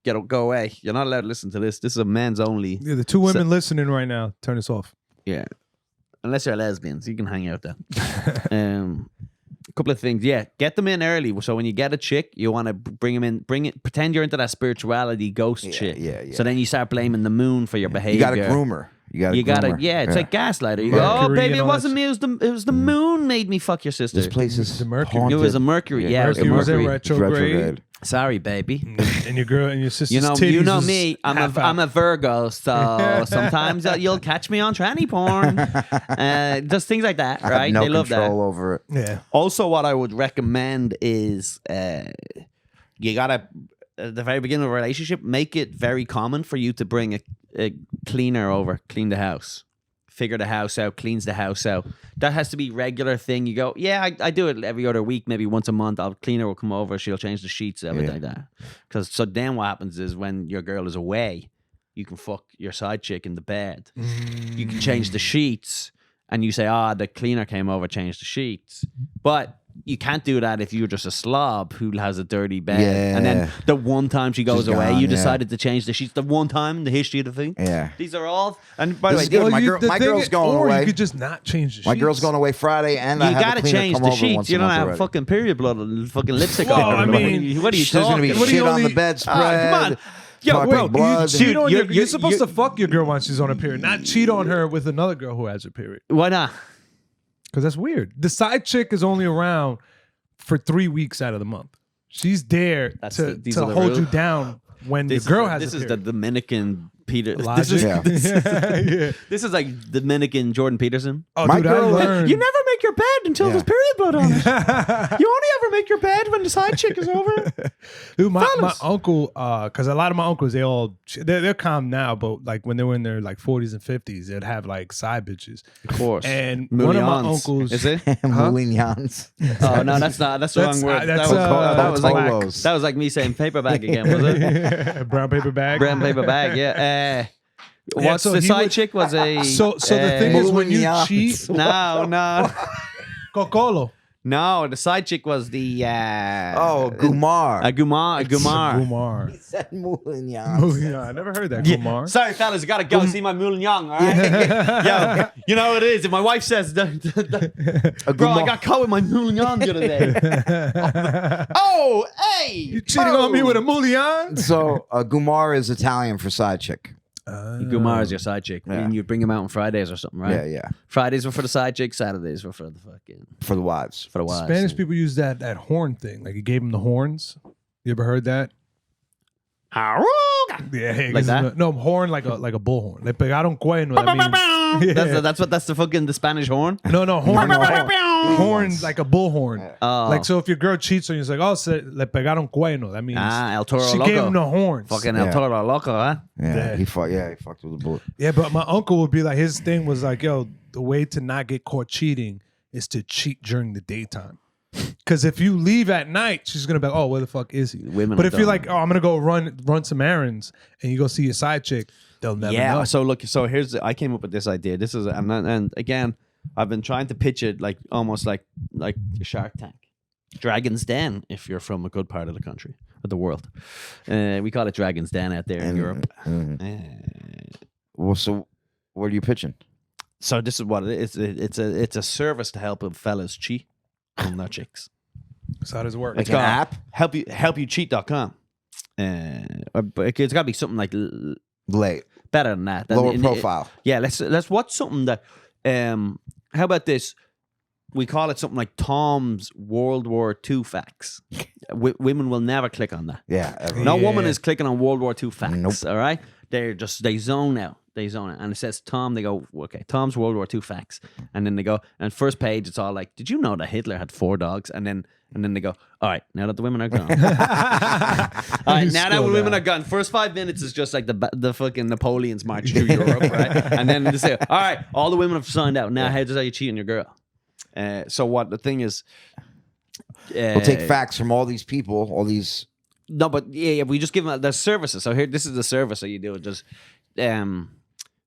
go away. You're not allowed to listen to this. This is a men's only. Yeah, the two women listening right now, turn this off. Yeah. Unless you're lesbians, you can hang out there. A couple of things. Yeah, get them in early. So when you get a chick, you want to bring them in, pretend you're into that spirituality ghost shit. yeah. So then you start blaming the moon for your behavior. You got to groom her. You got to yeah, it's like gaslighter. You go, oh, Mercury baby, and it all wasn't that me. It was the moon made me fuck your sister. This place is The Mercury. haunted. It was a Mercury. Yeah, it was a Mercury was in Mercury. retrograde. Sorry, baby. And your girl and your sister's You know titties was me. half out. I'm a Virgo, so sometimes you'll catch me on tranny porn. Just things like that, I have right? no They love that. control over it. Yeah. Also, what I would recommend is you gotta at the very beginning of a relationship, make it very common for you to bring a cleaner over, clean the house, figure the house out, cleans the house out. That has to be regular thing. You go, yeah, I do it every other week, maybe once a month. Cleaner will come over, she'll change the sheets, everything like that. Because so then what happens is when your girl is away, you can fuck your side chick in the bed. You can change the sheets, and you say, the cleaner came over, changed the sheets. But you can't do that if you're just a slob who has a dirty bed. Yeah. And then the one time she goes She's away, gone, you yeah. decided to change the sheets. The one time in the history of the thing. Yeah. These are all. And by the This way, is good. Well, My girl's going or away. you could just not change the My sheets. girl's going away Friday, and I you have gotta a cleaner change come the over sheets. once You a don't month have already. fucking period blood and fucking lipstick Well, on. I mean, what are you There's going to be talking? What do you shit on only- the bedspread. come on. Yo, fucking bro, blood. You cheat on You're- you're supposed you're- to fuck your girl when she's on her period, not cheat on her with another girl who has her period. Why not? Because that's weird. The side chick is only around for 3 weeks out of the month. She's there These to are the hold rules. you down when the girl has This a is the period. Dominican Peter. This Logic. is, Yeah. Yeah. this is like Dominican Jordan Peterson. Oh, My dude, girl- I learned. You never make your bed until Yeah. there's period blood on it. You only ever make your bed when the side chick is over. Dude, my Fellas. uncle, because a lot of my uncles, they're calm now, but like when they were in their like 40s and 50s, they'd have like side bitches. Of course. And one of my uncles, Is it? Moulignons. Oh no, that's not. That's the wrong word. that's, that was like Colos. that was like me saying paper bag again, was it? brown paper bag. Brown paper bag. Yeah. What's so the he side would- chick was a. So the thing is, when you Moulignons. cheat, no. Cocolo. No, the side chick was the Gumar. a Gumar. Gumar. He said Moulignons. Yeah, I never heard that. Yeah. Gumar. Sorry, fellas, I gotta go see my Moulin Young. All right, yo, you know what it is. If my wife says, bro, I got caught with my Moulin Young the other day. Oh, hey, You cheating on me with a Moulian? So Gumar is Italian for side chick. Gumar is your side chick, Yeah. and you bring him out on Fridays or something, right? Yeah. Fridays were for the side chick. Saturdays were for the fucking For the wives. for the wives. Spanish people use that horn thing. Like, he gave them the horns. You ever heard that? Yeah, he Like gives that? them no horn, like a bullhorn. Le pegaron cuerno. That means That's the Spanish horn. no horn. Horn like a bullhorn. Oh. Like, so if your girl cheats on you, it's like, le pegaron cuerno. That means El Toro she Loco. gave him the horns. Fucking Yeah. El Toro Loco, huh? Yeah, he fucked with the bullet. Yeah, but my uncle would be like, his thing was like, yo, the way to not get caught cheating is to cheat during the daytime. Because if you leave at night, she's gonna be like, oh, where the fuck is he? Women But are if you're dumb. like, oh, I'm gonna go run some errands, and you go see your side chick, they'll never know. So look, I came up with this idea. This is and again, I've been trying to pitch it like almost like Shark Tank, Dragon's Den. If you're from a good part of the country or the world, we call it Dragon's Den out there in Europe. Well, so what are you pitching? So this is what it is. It's a service to help fellas cheat on their chicks. So how does it work? Like an app? helpyoucheat.com. But it's got to be something like Late. better than that. Lower profile. Yeah, let's watch something that. How about this? We call it something like Tom's World War II facts. Women will never click on that. Yeah. ever. No Yeah. woman is clicking on World War II facts. Nope. All right, they zone out. They zone out, and it says Tom. They go, okay, Tom's World War II facts, and then they go, and first page it's all like, did you know that Hitler had 4 dogs? And then they go, all right, now that the women are gone. All right, now that Scroll women down. are gone, first 5 minutes is just like the fucking Napoleon's march through Europe, right? And then they say, all right, all the women have signed out. Now, how does you cheat on your girl? So what the thing is, We'll take facts from all these people, all these. no, but yeah, we just give them the services. So here, this is the service that you do. Just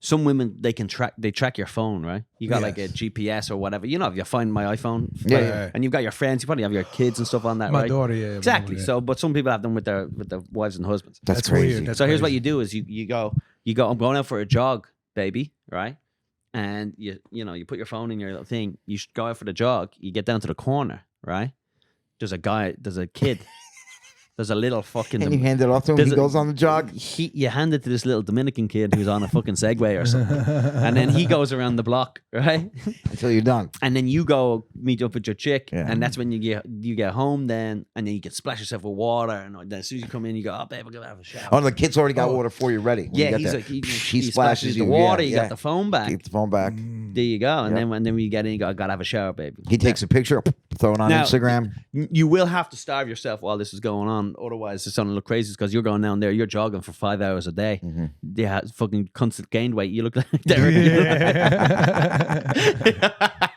some women they track your phone, right? You got like a GPS or whatever. You know, if you find my iPhone, Yeah, right? yeah. And you've got your friends, you probably have your kids and stuff on that, My right? daughter, yeah. Exactly. Yeah. So, but some people have them with their wives and husbands. That's weird. crazy. That's So here's what crazy. you do: is you go. I'm going out for a jog, baby, right? And you put your phone in your little thing. You should go out for the jog. You get down to the corner, right? There's a kid. There's a little fucking. And you hand it off to him. There's He a- goes on the jog. You hand it to this little Dominican kid who's on a fucking Segway or something, and then he goes around the block, right? Until you're done. And then you go meet up with your chick, Yeah. and that's when you get home. Then you can splash yourself with water, and then as soon as you come in, you go, "Oh, babe, I'm gonna have a shower." Oh, the kid's already got Oh. water for you ready. When you Yeah, get he's there. like he He splashes the you. water. Yeah, You yeah. got the phone back. Get the phone back. There you go, and Yep. then when you get in, you go, "I gotta have a shower, baby." He takes a picture, throw it on Now- Instagram. You will have to starve yourself while this is going on. Otherwise, it's going to look crazy because you're going down there, you're jogging for 5 hours a day. Mm-hmm. Yeah, fucking constant gain weight. You look like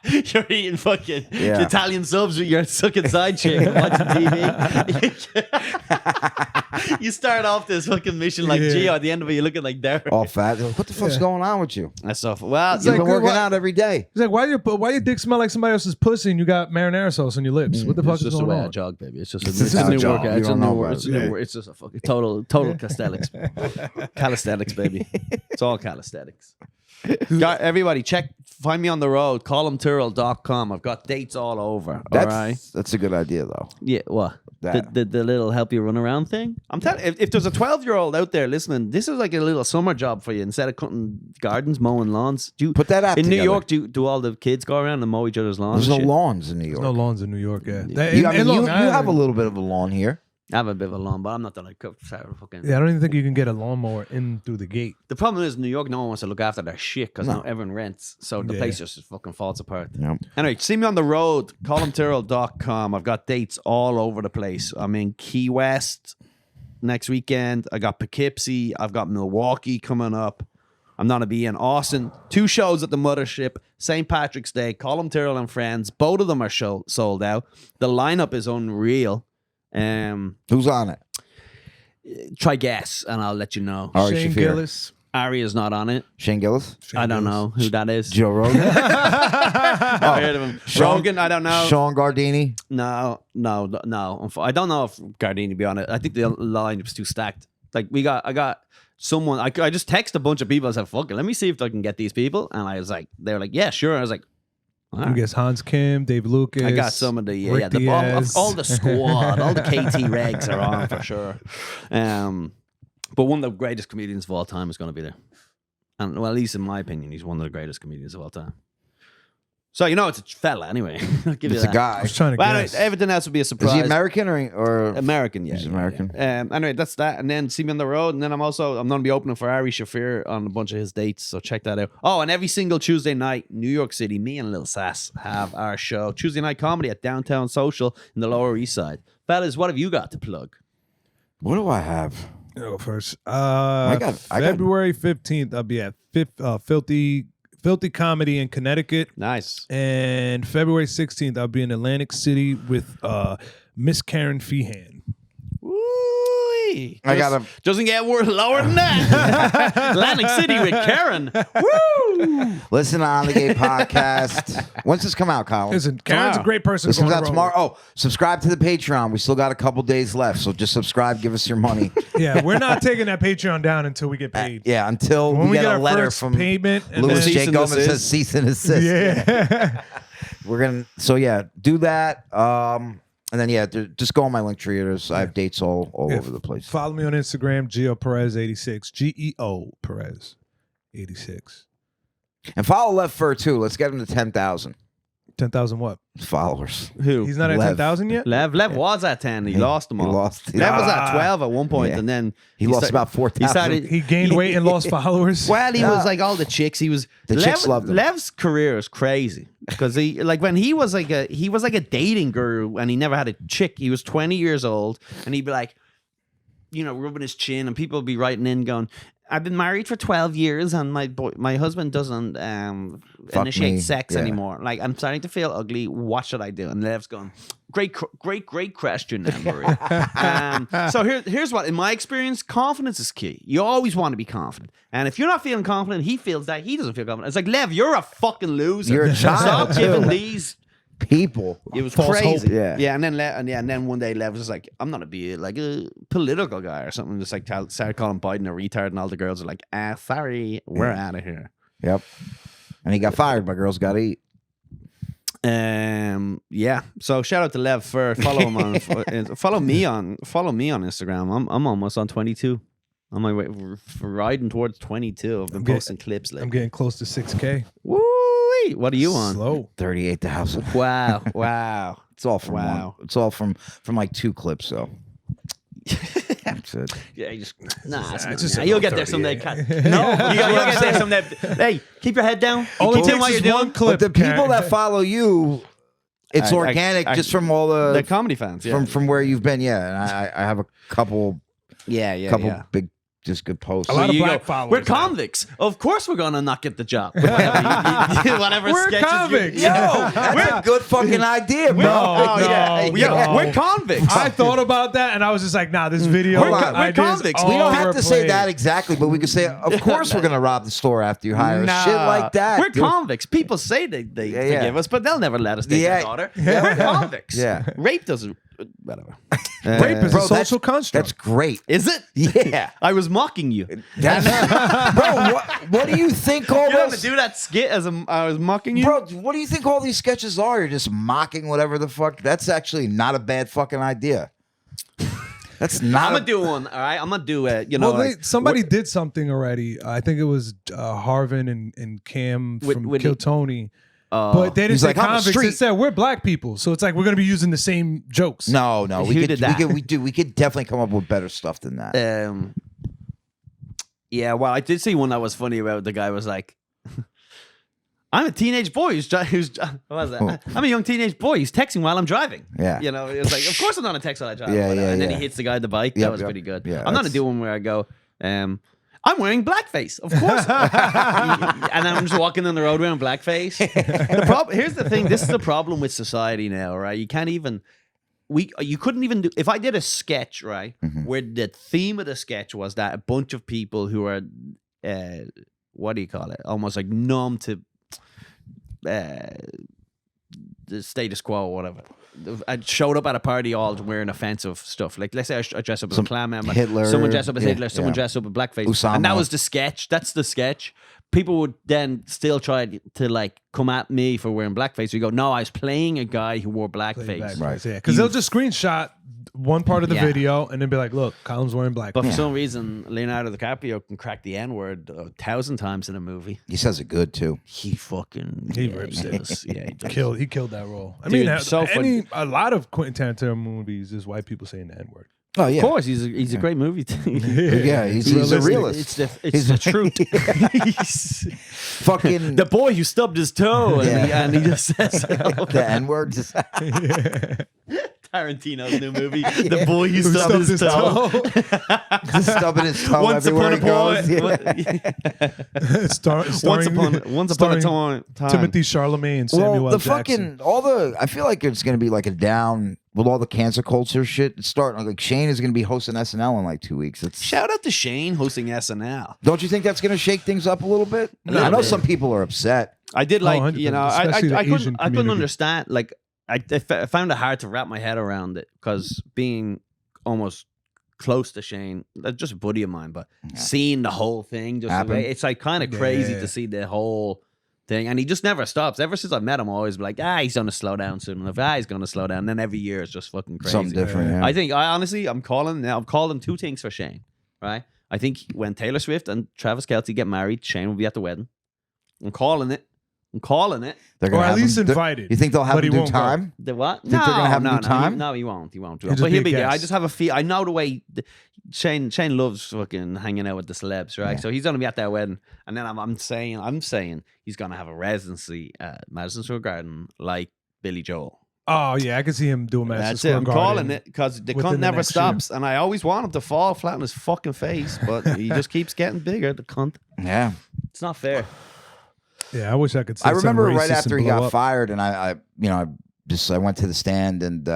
you're eating fucking Yeah. Italian subs with your sucking side chick and watching TV. You start off this fucking mission like Yeah. GEO. At the end of it, you're looking like Derek. All fat. They're like, what the fuck's going on with you? That's so. Well, It's You've like, been working what- out every day. He's like, why your dick smell like somebody else's pussy and you got marinara sauce on your lips? What the fuck it's is just a going way I on? jog, baby. It's just It's it's just a a new jog. workout. You It's a don't new know work. about It's it. a new Yeah. work. It's just a fucking total calisthenics. Calisthenics, baby. It's all calisthenics. Everybody, find me on the road. ColumTyrrell.com. I've got dates all over. All right. That's a good idea, though. Yeah, what? That. The little help you run around thing? I'm telling you, if there's a 12-year-old out there listening, this is like a little summer job for you. Instead of cutting gardens, mowing lawns. Put that app in together. New York, do all the kids go around and mow each other's lawns? There's no and shit? lawns in New York. There's no lawns in New York, yeah. You, In Long you Island- have a little bit of a lawn here. I have a bit of a lawn, but I'm not gonna fucking. Yeah, I don't even think you can get a lawnmower in through the gate. The problem is, in New York, no one wants to look after their shit because everyone rents. So the Yeah. place just fucking falls apart. Yep. Anyway, see me on the road, ColumTyrrell.com. I've got dates all over the place. I'm in Key West next weekend. I got Poughkeepsie. I've got Milwaukee coming up. I'm going to be in Austin. 2 shows at the Mothership. St. Patrick's Day, Colum Tyrrell and Friends. Both of them are sold out. The lineup is unreal. Who's on it? Try guess, and I'll let you know. Ari Shane Shafir. Gillis. Aria's not on it. Shane Gillis? I don't know who that is. Joe Rogan? I heard of him. Rogan, I don't know. Sean Gardini? No. I don't know if Gardini be on it. I think the line was too stacked. Like I got someone. I just text a bunch of people. I said, "Fuck it, let me see if I can get these people." And I was like, they were like, "Yeah, sure." I was like, all I right. guess Hans Kim, Dave Lucas. I got some of the Rick all the Diaz. squad, all the KT regs are on for sure. But one of the greatest comedians of all time is going to be there, and well, at least in my opinion, he's one of the greatest comedians of all time. So it's a fella anyway. I'll give you It's a that. guy. I was trying to Well, anyway, guess. everything else would be a surprise. Is he American or American, yeah. He's American. Yeah. Anyway, that's that. And then see me on the road. And then I'm going to be opening for Ari Shafir on a bunch of his dates. So check that out. Oh, and every single Tuesday night, New York City, me and Lil Sass have our show. Tuesday Night Comedy at Downtown Social in the Lower East Side. Fellas, what have you got to plug? What do I have? I'll go first. I got- February 15th, I'll be at Filthy Comedy in Connecticut. Nice. And February 16th, I'll be in Atlantic City with Miss Karen Feehan. Woo-wee. I got a- Doesn't get worse lower than that. Atlantic City with Karen. Woo! Listen to On the Gate Podcast. When's this come out, Colin? Listen, Karen's a great person. This to comes go out on the road tomorrow. Oh, subscribe to the Patreon. We still got a couple days left, so just subscribe. Give us your money. with. Yeah, we're not taking that Patreon down until we get paid. Yeah, until When we get a our letter first from payment, and Louis then- J. Cease and Gomez desist. says cease and desist. Yeah. We're gonna. So yeah, do that. And then yeah, just go on my link tree. I have dates all Yeah. over the place. Follow me on Instagram, Geo Perez 86. GEO Perez 86. And follow Left Fur too. Let's get him to 10,000 10,000 what? followers. Who? He's not at Lev. 10,000 yet? Lev was at 10. He lost them all. He lost. Lev was at 12 at one point, Yeah. and then He lost about He 4,000. started. He gained weight and lost followers. Well, he was like all the chicks. He was The chicks loved him. Lev's career is crazy because when he was like a dating guru and he never had a chick. He was 20 years old and he'd be like, rubbing his chin, and people would be writing in going, I've been married for 12 years and my husband doesn't initiate me. sex Yeah. anymore. Like, I'm starting to feel ugly. What should I do? And Lev's going, great question, Anne-Marie. So here's what, in my experience, confidence is key. You always want to be confident. And if you're not feeling confident, he feels that he doesn't feel confident. It's like, Lev, you're a fucking loser. You're a child, Stop giving too. these. People. It was False crazy. hope. Yeah. And then one day Lev was just like, I'm gonna be like a political guy or something. Just like started calling Biden a retard, and all the girls are like, sorry, we're out of here. Yep. And he got fired by Girls Gotta Eat. Yeah. So shout out to Lev for follow him on follow me on Instagram. I'm almost on 22. On my way riding towards 22. I've been posting clips I'm lately. getting close to 6K. Woo! What are you on? Slow. 38,000. Wow. It's all from Wow. one. It's all from like 2 clips, so. That's it. Yeah, you just it's just just a you'll little get there someday. 38. No, you'll get there someday. Hey, keep your head down. All it Keep doing takes what is you're one doing. clip. But the people Karen. that follow you, it's organic just from all The the comedy fans. Yeah, from where you've been. Yeah, and I have a couple yeah. big just good posts. A lot of you black go, followers we're now. convicts. Of course we're gonna not get the job. Whatever We're sketches convicts. Yo, that's a good fucking idea, bro. we're convicts. I thought about that and I was just like, nah, this video. Hold on. We're ideas convicts. We We don't have to say overplayed. that exactly, but we could say, of course, we're gonna rob the store after you hire us. Shit like that. We're dude. convicts. People say they yeah. forgive us, but they'll never let us take Yeah. their daughter. We're convicts. Yeah. Rape doesn't. Whatever. Rape is Bro, a social construct. That's great. Is it? Yeah. I was mocking you. Bro, what do you think all You want to this? do that skit as I was mocking you? Bro, what do you think all these sketches are? You're just mocking whatever the fuck. That's actually not a bad fucking idea. That's not. I'm gonna do one. All right, I'm gonna do it. You know, Well, somebody did something already. I think it was Harvin and Cam from Whitney. Kill Tony. But they didn't He's say like, on the convicts. They street. said we're black people. So it's like we're gonna be using the same jokes. No, Who we did that? we could definitely come up with better stuff than that. Yeah, well, I did see one that was funny about the guy was like, I'm a teenage boy who's what was that? I'm a young teenage boy who's texting while I'm driving. Yeah. You know, it was like, of course I'm not a text while I drive. Yeah, and then yeah. he hits the guy with the bike. Yep, That was yep. pretty good. Yeah, I'm not gonna that's- do one where I go, I'm wearing blackface, of course. And then I'm just walking down the road wearing blackface. Here's the thing. This is the problem with society now, right? You can't even. You couldn't even do. If I did a sketch, right, where the theme of the sketch was that a bunch of people who are, what do you call it? Almost like numb to the status quo or whatever. I showed up at a party all wearing offensive stuff. Like, let's say I dress up as a clan member. Hitler. Someone dressed up as Yeah, Hitler. Someone yeah. dressed up as blackface. Osama. And that was the sketch. That's the sketch. People would then still try to like come at me for wearing blackface. We go, no, I was playing a guy who wore blackface. Right. Yeah, because they'll just screenshot one part of the Yeah. video and then be like, look, Colum's wearing black. But for some reason, Leonardo DiCaprio can crack the N-word 1,000 times in a movie. He says it good too. He fucking He rips it. does. Yeah, he does. He killed that role. I Dude, mean, so funny. a lot of Quentin Tarantino movies is white people saying the N-word. Oh yeah. Of course, he's a great movie. Yeah, he's a realist. It's the truth. Fucking The boy who stubbed his toe, Yeah. and he just says the N word. Tarantino's new movie, The Boy Who Stubbed His Toe. Stubbing his toe Once everywhere upon he a goes. boy. Starring Once upon a time. Timothy Chalamet and Samuel Well, L. the Jackson. fucking I feel like it's gonna be like a down with all the cancel culture shit. It's starting like Shane is gonna be hosting SNL in like 2 weeks. It's, Shout out to Shane hosting SNL. don't you think that's gonna shake things up a little bit? little I know bit. some people are upset. I did like, 100%, you know, especially the I Asian couldn't community. understand. Like, I found it hard to wrap my head around it because being almost close to Shane, just a buddy of mine, but seeing the whole thing, just the Happen. way, it's like kind of crazy Yeah. to see the whole thing, and he just never stops. Ever since I've met him, I always be like, he's gonna slow down soon enough. He's gonna slow down. And then every year it's just fucking crazy. Something different. Yeah. I think I'm calling two things for Shane. Right? I think when Taylor Swift and Travis Kelce get married, Shane will be at the wedding. I'm calling it. They're or gonna at have least him do- invited. You think they'll have But him he do won't go. time? The what? Think they're gonna have him do time? No, he won't. He won't. He'll just But he'll be a be there. I guest. just have a feel. I know the way Shane loves fucking hanging out with the celebs, right? Yeah. So he's gonna be at their wedding, and then I'm saying he's gonna have a residency at Madison Square Garden like Billy Joel. Oh yeah, I can see him doing Madison That's Square it. I'm Garden. calling it because the within cunt the never next stops, and I always want him to fall flat on his fucking face, but he just keeps getting bigger. The cunt. Yeah. It's not fair. Yeah, I wish I could. Say I remember something right racist after and he blow got up. fired, and I went to the stand, and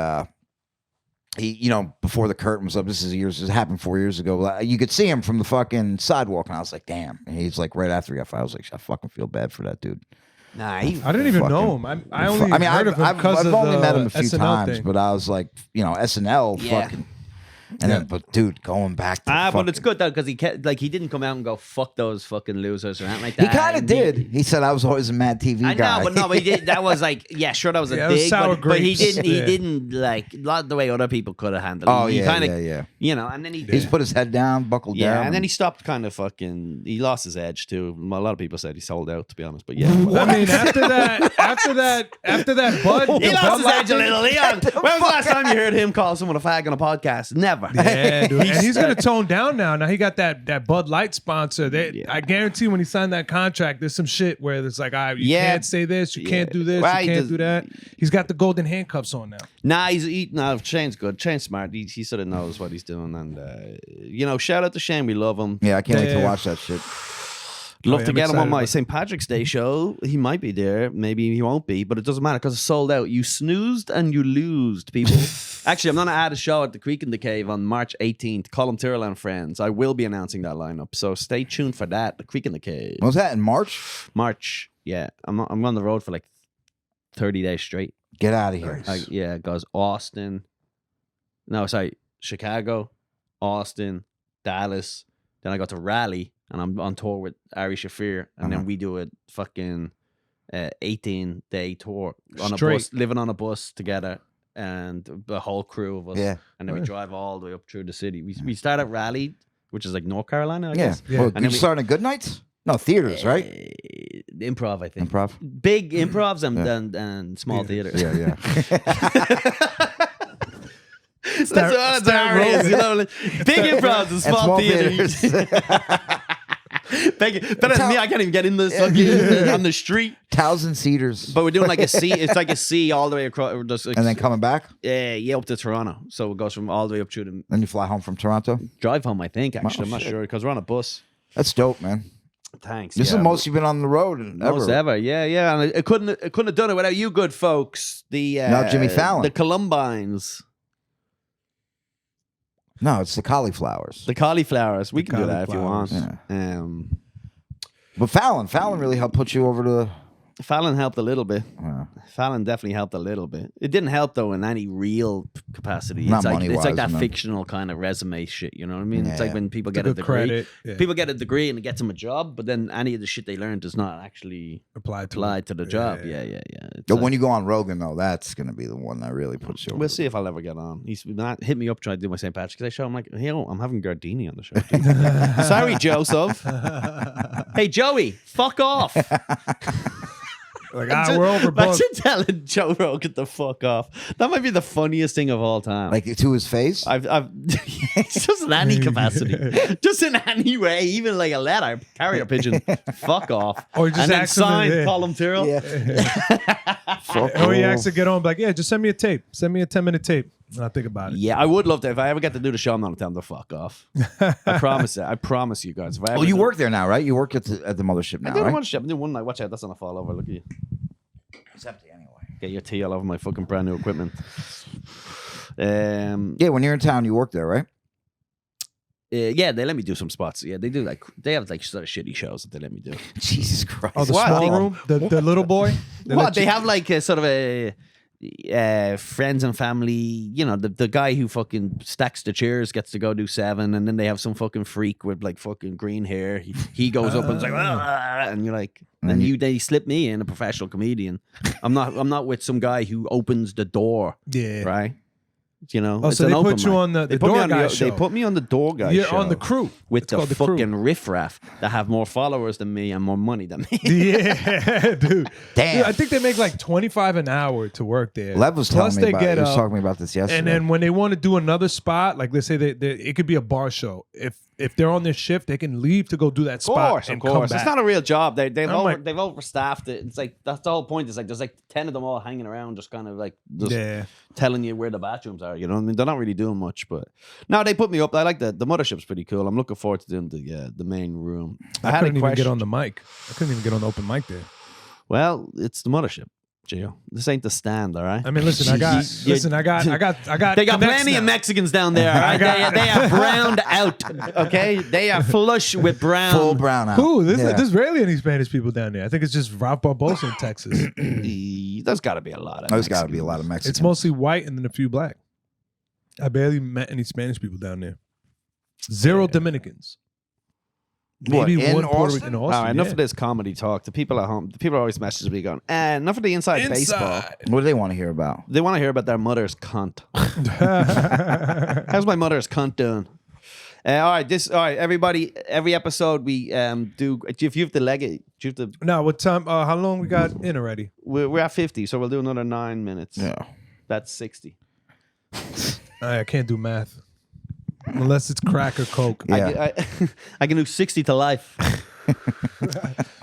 he, before the curtain was up, this happened 4 years ago. You could see him from the fucking sidewalk, and I was like, damn. And he's like, right after he got fired, I was like, I fucking feel bad for that dude. Nah, I didn't even know him. I only heard of him because I've of only the met him a few SNL times, thing. but I was like, SNL, Yeah. fucking. And then, but dude, going back to but it's good though because he didn't come out and go fuck those fucking losers or anything like He that. kind of And did. He said I was always a Mad TV I guy. know, but he did. That was like, yeah, sure, that was a Yeah, it was dig, sour but he grapes. didn't. He Yeah. didn't like not the way other people could have handled it. Oh He yeah, kinda, yeah. And then he He's put his head down, buckled yeah, down, and then he stopped kind of fucking. He lost his edge too. A lot of people said he sold out, to be honest. But yeah, I mean, after that, Bud, he the lost Bud his Light edge a thing- little. Leon, when was the last time you heard him call someone a fag on a podcast? Never. ever. Yeah, dude. And he's gonna tone down now. Now he got that Bud Light sponsor. I guarantee when he signed that contract, there's some shit where it's like, you can't say this, you can't do this, Well, you can't do that. He's got the golden handcuffs on now. Nah, Shane's good. Shane's smart. He sort of knows what he's doing, and shout out to Shane. We love him. Yeah, I can't wait to watch that shit. Love to I'm get him on my excited St. Patrick's Day show. He might be there. Maybe he won't be, but it doesn't matter because it's sold out. You snoozed and you losed, people. Actually, I'm going to add a show at the Creek in the Cave on March 18th. Colum Tyrrell and friends. I will be announcing that lineup, so stay tuned for that. The Creek in the Cave. Was that in March? March, yeah. I'm on the road for like 30 days straight. Get out of here. It goes Chicago, Austin, Dallas. Then I go to Raleigh. And I'm on tour with Ari Shafir, and then we do a fucking 18-day tour on a bus, living on a bus together, and the whole crew of us. Yeah. And then we drive all the way up through the city. We start at Raleigh, which is like North Carolina, I guess. Yeah. Well, and you starting at Good Nights? No, theaters, right? Improv, I think. Improv? Big improvs and small theaters. Yeah. That's what it is, Big improvs and small theaters. Better than me, I can't even get in the on the street. 1,000 seaters. But we're doing like a C. It's like a C all the way across. And then coming back? Yeah, up to Toronto. So it goes from all the way up to the. Then you fly home from Toronto? Drive home, I think. Actually, I'm not sure because we're on a bus. That's dope, man. Thanks. This is the most you've been on the road most ever. Yeah. And I couldn't have done it without you, good folks. Now Jimmy Fallon. The Columbines. No, it's the cauliflowers. The cauliflowers. We can do that if you want. Yeah. But Fallon really helped put you over to... Fallon helped a little bit. Yeah. Fallon definitely helped a little bit. It didn't help, though, in any real capacity. Not it's like that no. fictional kind of resume shit, you know what I mean? Yeah. It's like when people get a degree. Credit. Yeah. People get a degree and it gets them a job, but then any of the shit they learned does not actually apply to the job. Yeah. But when you go on Rogan, though, that's going to be the one that really puts you over. We'll see if I'll ever get on. He's not hit me up trying to do my St. Patrick's Day show. I'm like, hey, I'm having Gardini on the show. Sorry, Joseph. Hey, Joey, fuck off. Like, we're overbooked. Imagine telling Joe Rogan to fuck off. That might be the funniest thing of all time. Like to his face? I've just in any capacity. Just in any way, even like a letter, carrier pigeon, fuck off. Or just and then sign Colum Tyrrell. Or he asks to get on, like, just send me a tape. Send me a 10-minute tape. And I'll think about it. Yeah, I would love to. If I ever get to do the show, I'm not going to tell him to fuck off. I promise it. I promise you guys. Oh, you work there now, right? You work at the mothership now, I do right? mothership. I do one night. Watch out. That's going to fall over. Look at you. It's empty anyway. Get your tea all over my fucking brand new equipment. Yeah, when you're in town, you work there, right? Yeah, they let me do some spots. Yeah, they do they have like sort of shitty shows that they let me do. Jesus Christ. Oh, the small room? The little boy? They have like a sort of a friends and family, the guy who fucking stacks the chairs gets to go do 7, and then they have some fucking freak with like fucking green hair. He goes up and is like, and you're like, and they slip me in, a professional comedian. I'm not with some guy who opens the door. Yeah. Right? Oh, so they put you on the door guy show. They put me on the door guy show. You're on the crew. With the fucking riffraff that have more followers than me and more money than me. Yeah, dude. Damn. Dude, I think they make like $25 an hour to work there. Lev was telling me about it. He was talking to me about this yesterday. And then when they want to do another spot, like let's say it could be a bar show. If they're on their shift, they can leave to go do that spot and come back. It's not a real job. They've overstaffed it. It's like that's the whole point. It's like there's like 10 of them all hanging around, just kind of like telling you where the bathrooms are. You know what I mean? They're not really doing much, but no, they put me up. I like the mothership's pretty cool. I'm looking forward to doing the main room. I couldn't even get on the mic. I couldn't even get on the open mic there. Well, it's the mothership. Geo. This ain't the stand, all right? I mean, listen, I got. They got plenty of Mexicans down there. All right? They are browned out. Okay, they are flush with brown. Full brown out. Who? There's rarely any Spanish people down there. I think it's just Ralph Barbosa in Texas. There's got to be a lot of. There's got to be a lot of Mexicans. It's mostly white and then a few black. I barely met any Spanish people down there. Zero Dominicans. Maybe in one Puerto Austin? Rican in Austin. All right, enough of this comedy talk. The people at home, the people always message me going, enough of the inside baseball. What do they want to hear about? They want to hear about their mother's cunt. How's my mother's cunt doing? All right, everybody. Every episode we do. If you have to leg it, you have to. No, what time? How long we got in already? We're at 50, so we'll do another 9 minutes. Yeah, that's 60. I can't do math. Unless it's crack or coke. Yeah. I can do 60 to life.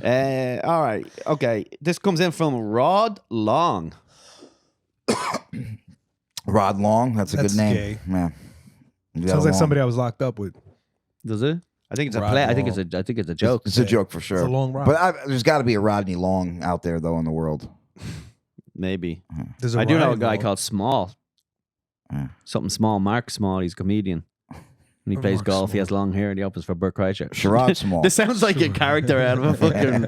All right. Okay. This comes in from Rod Long. Rod Long. That's a That's good name. gay. Yeah. Sounds like somebody I was locked up with. Does it? I think it's a Rod play. I Long. think it's a joke. It's a joke for sure. It's a long rod. But there's got to be a Rodney Long out there though in the world. Maybe. There's a I do know a Ryan guy Long. called Small. Yeah. Something Small. Mark Small. He's a comedian. When he plays Mark golf, he Small. has long hair and he opens for Burt Kreischer. Sherrod Small. This sounds like a character out of a fucking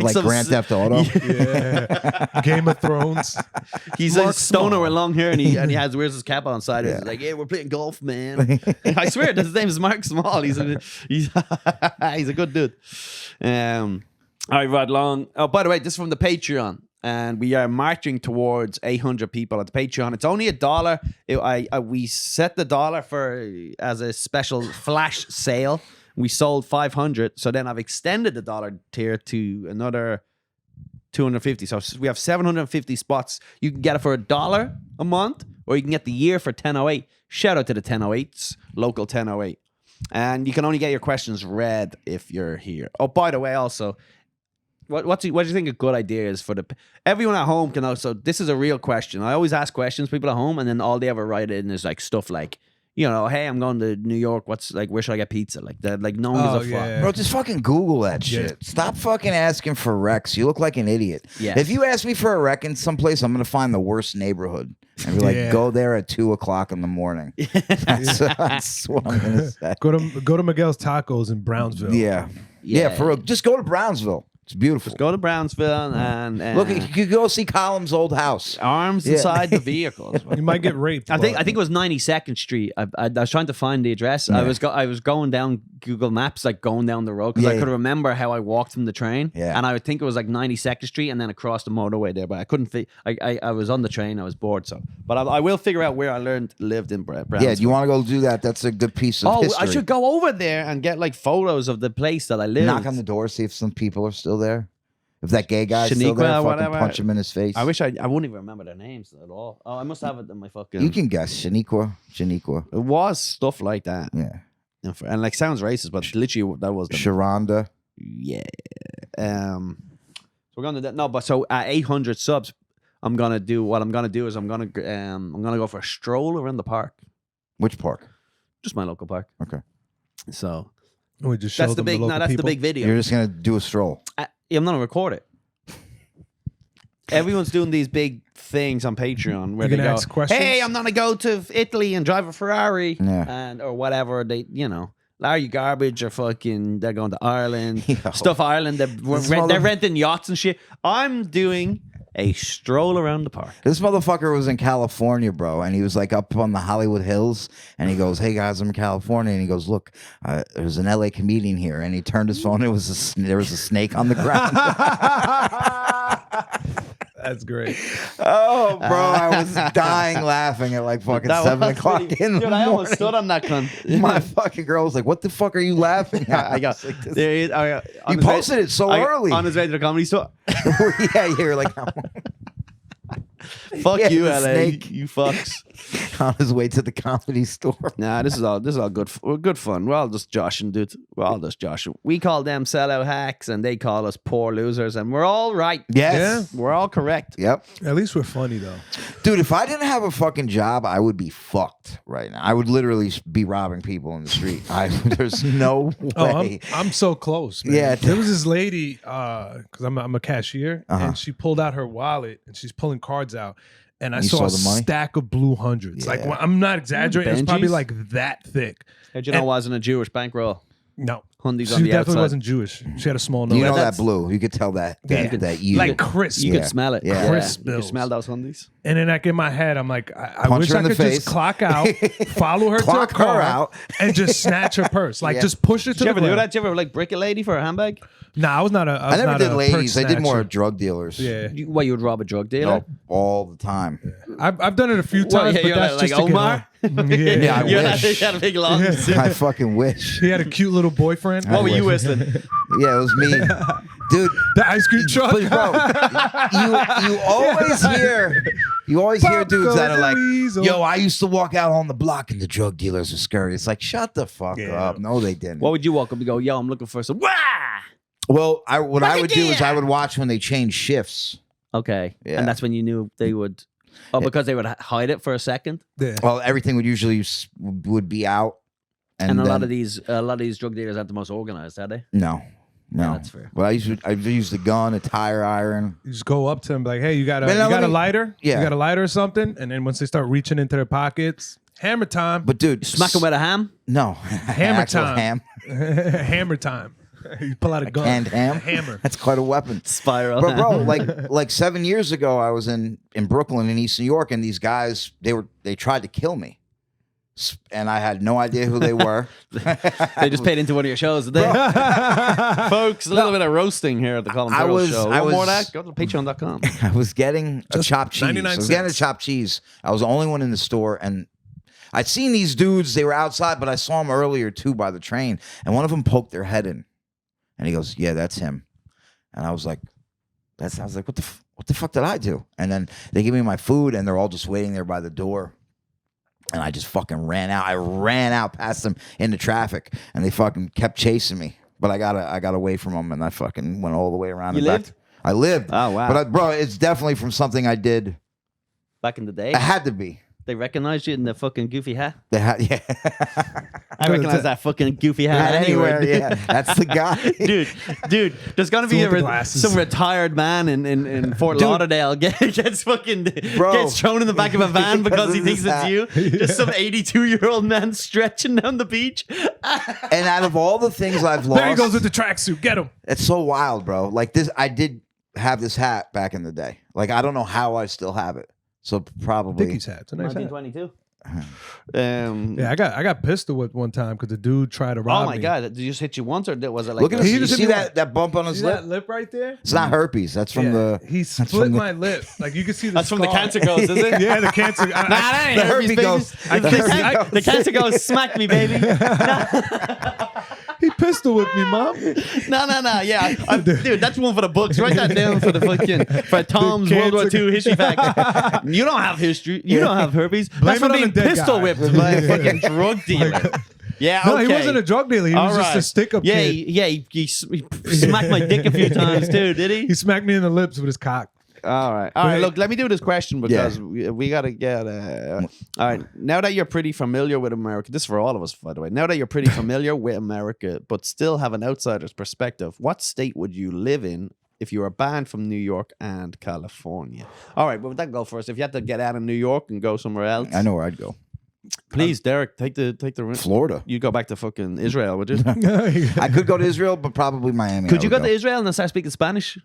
like some Grand Theft Auto. Yeah. Game of Thrones. He's Mark a stoner Small. with long hair and he wears his cap on side. He's like, yeah, we're playing golf, man. I swear, his name is Mark Small. He's a good dude. All right, Rod Long. Oh, by the way, this is from the Patreon. And we are marching towards 800 people at the Patreon. It's only $1. We set the dollar as a special flash sale. We sold 500. So then I've extended the dollar tier to another 250. So we have 750 spots. You can get it for $1 a month, or you can get the year for 1008. Shout out to the 1008s, local 1008. And you can only get your questions read if you're here. Oh, by the way, also, what do you think a good idea is for everyone at home can also, this is a real question. I always ask questions, people at home, and then all they ever write in is like stuff like, you know, hey, I'm going to New York. Where should I get pizza? Like that. Like no one gives a fuck. Bro, just fucking Google that shit. Yeah. Stop fucking asking for recs. You look like an idiot. Yes. If you ask me for a rec in someplace, I'm gonna find the worst neighborhood and be like, Yeah. go there at 2:00 in the morning. That's what I'm gonna say. Go to Miguel's Tacos in Brownsville. Yeah, for real. Just go to Brownsville. It's beautiful. Just go to Brownsville and Look, you could go see Colum's old house. arms inside the vehicles. You might get raped. I think it was 92nd Street. I was trying to find the address. I was going down Google Maps, like going down the road because I could remember how I walked from the train. Yeah. And I would think it was like 92nd Street and then across the motorway there, but I couldn't. I was on the train. I was bored. But I will figure out where I lived in Brownsville. Yeah, do you want to go do that? That's a good piece of history. I should go over there and get like photos of the place that I lived. knock on the door, see if some people are still there. If that gay guy's still Shaniqua there, or fucking whatever. punch him in his face. I wish I wouldn't even remember their names at all. Oh, I must have it in my fucking. You can guess. Shaniqua. It was stuff like that. Yeah. And like sounds racist, but literally that was the Sharonda. yeah. So we're gonna do that. No, but so at 800 subs, I'm gonna do go for a stroll around the park, Which park? just my local park. Okay. So We just show that's the them big. local That's the people. big video. You're just gonna do a stroll. I'm not gonna record it. Everyone's doing these big things on Patreon where You're they gonna go, ask questions? "Hey, I'm gonna go to Italy and drive a Ferrari, Yeah. or whatever." They, Larry Garbage or fucking, they're going to Ireland, Yo. stuff Ireland. They're renting yachts and shit. I'm doing a stroll around the park. This motherfucker was in California, bro, and he was like up on the Hollywood Hills, and he goes, "Hey guys, I'm in California," and he goes, "Look, there's an LA comedian here," and he turned his phone. There was a snake on the ground. That's great. Oh, bro, I was dying laughing at like fucking 7 o'clock in the Dude, I morning. almost stood on that cunt. My fucking girl was like, "What the fuck are you laughing at?" I got. was like, this- There he is. You posted it so early. on his way to the comedy store. Yeah, you're like Fuck Yeah, you, the LA. snake. You fucks. on his way to the comedy store. Nah, this is all good fun. We're all just joshing, dude. We're all just joshing. We call them sellout hacks, and they call us poor losers, and we're all right. Yes. We're all correct. Yep. At least we're funny though. Dude, if I didn't have a fucking job, I would be fucked right now. I would literally be robbing people in the street. There's no Oh, way. I'm so close, man. Yeah. There was this lady, because I'm a cashier, Uh-huh. and she pulled out her wallet and she's pulling cards out. And I You saw saw a the money? stack of blue hundreds. Like, Yeah. I'm not exaggerating. It's probably Benjis? like that thick. How'd you know it wasn't a Jewish bankroll? No. Hundies She on the definitely outside. wasn't Jewish. She had a small nose. You know that's- that blue. You could tell that Yeah. that you like crisp. You Yeah. could smell it. Yeah. Crisp You could bills. smell those Hundies. And then like in my head, I'm like, I Punch wish her I in the could face. just clock out, follow her Clock to her her car, out. and just snatch her purse. Like Yeah. just push it to Did you the ever do ground. that? Did you ever like brick a lady for a handbag? Nah, I was not a. I never not did a ladies. purse I did more snatcher. drug dealers. Yeah, What, you would rob a drug dealer? All the time. I've done it a few What, times, yeah, but you're that's like just to Omar? get on. Yeah, I You wish. had a big long. I fucking wish. He had a cute little boyfriend. What were you wish. whistling? Yeah, it was me. dude. The ice cream truck. But bro, you always hear dudes that are like, yo, I used to walk out on the block and the drug dealers are scary. It's like, shut the fuck up. No, they didn't. What would you walk up and go, yo, I'm looking for some? Wah! Well, what I would do is I would watch when they change shifts. Okay. Yeah. And that's when you knew they would. Oh, because they would hide it for a second. Yeah. Well, everything would usually would be out. And a then, lot of these drug dealers aren't the most organized, are they? No. Yeah, that's fair. Well, I used the gun, a tire iron. You just go up to them like, hey, you got a lighter? Yeah. You got a lighter or something? And then once they start reaching into their pockets, hammer time. But dude, Smack them with a ham? No. Hammer Actual time. Hammer time. You pull out a gun. Canned ham. A hammer. That's quite a weapon. Spiral. But bro, like 7 years ago, I was in Brooklyn in East New York, and these guys they tried to kill me, and I had no idea who they were. They just paid into one of your shows, did they? Folks, a little bit of roasting here at the Colum Tyrrell Show. More of that? Go to patreon.com. I was getting a chopped cheese. 99 I was cents. getting a chopped cheese. I was the only one in the store, and I'd seen these dudes. They were outside, but I saw them earlier too by the train, and one of them poked their head in. And he goes, yeah, that's him. And I was like, what the fuck did I do? And then they give me my food, and they're all just waiting there by the door. And I just fucking ran out. I ran out past them into traffic, and they fucking kept chasing me. But I got away from them, and I fucking went all the way around. You and lived? back. I lived. Oh, wow. But bro, it's definitely from something I did. Back in the day, It had to be. they recognized you in the fucking goofy hat. They had, yeah. I recognize that fucking goofy hat anywhere. Yeah, that's the guy. dude, there's gonna be With the glasses. some retired man in Fort Lauderdale gets thrown in the back of a van because he thinks it's you. Just some 82-year-old man stretching down the beach. And out of all the things I've lost, There he goes with the tracksuit. Get him. it's so wild, bro. Like this, I did have this hat back in the day. Like I don't know how I still have it. So probably Dickies hat. It's a nice hat. 1922. Yeah, I got pistol whipped one time because the dude tried to rob Oh me. my god! Did you just hit you once, or was it like? Look at a- this. You just see hit me that bump on his See lip? that lip right there? It's not herpes. That's from the. He from split the- my lip. Like you can see the That's from the scar. cancer ghost, is it? Yeah, the cancer. Nah, that ain't The herpes, herpes baby. ghost. The cancer ghost smacked me, baby. He pistol whipped me, mom. No. Yeah, dude, that's one for the books. Write that down for the fucking for Tom's World War cancer- II history fact. You don't have history. You don't have herpes. That's it for on being the dead pistol guy. whipped by a fucking drug dealer. Yeah, No, okay. he wasn't a drug dealer. He was All just a right. stick-up Yeah, kid. he smacked my dick a few times too. Did he? He smacked me in the lips with his cock. All right. Look, let me do this question because we got to get. All right. Now that you're pretty familiar with America, this is for all of us, by the way. Now that you're pretty familiar with America, but still have an outsider's perspective, what state would you live in if you were banned from New York and California? All right. Well, with that go first. If you had to get out of New York and go somewhere else, I know where I'd go. please, Derek, take the Florida. You go back to fucking Israel, would you? I could go to Israel, but probably Miami. Could I you would go to Israel and then start speaking Spanish?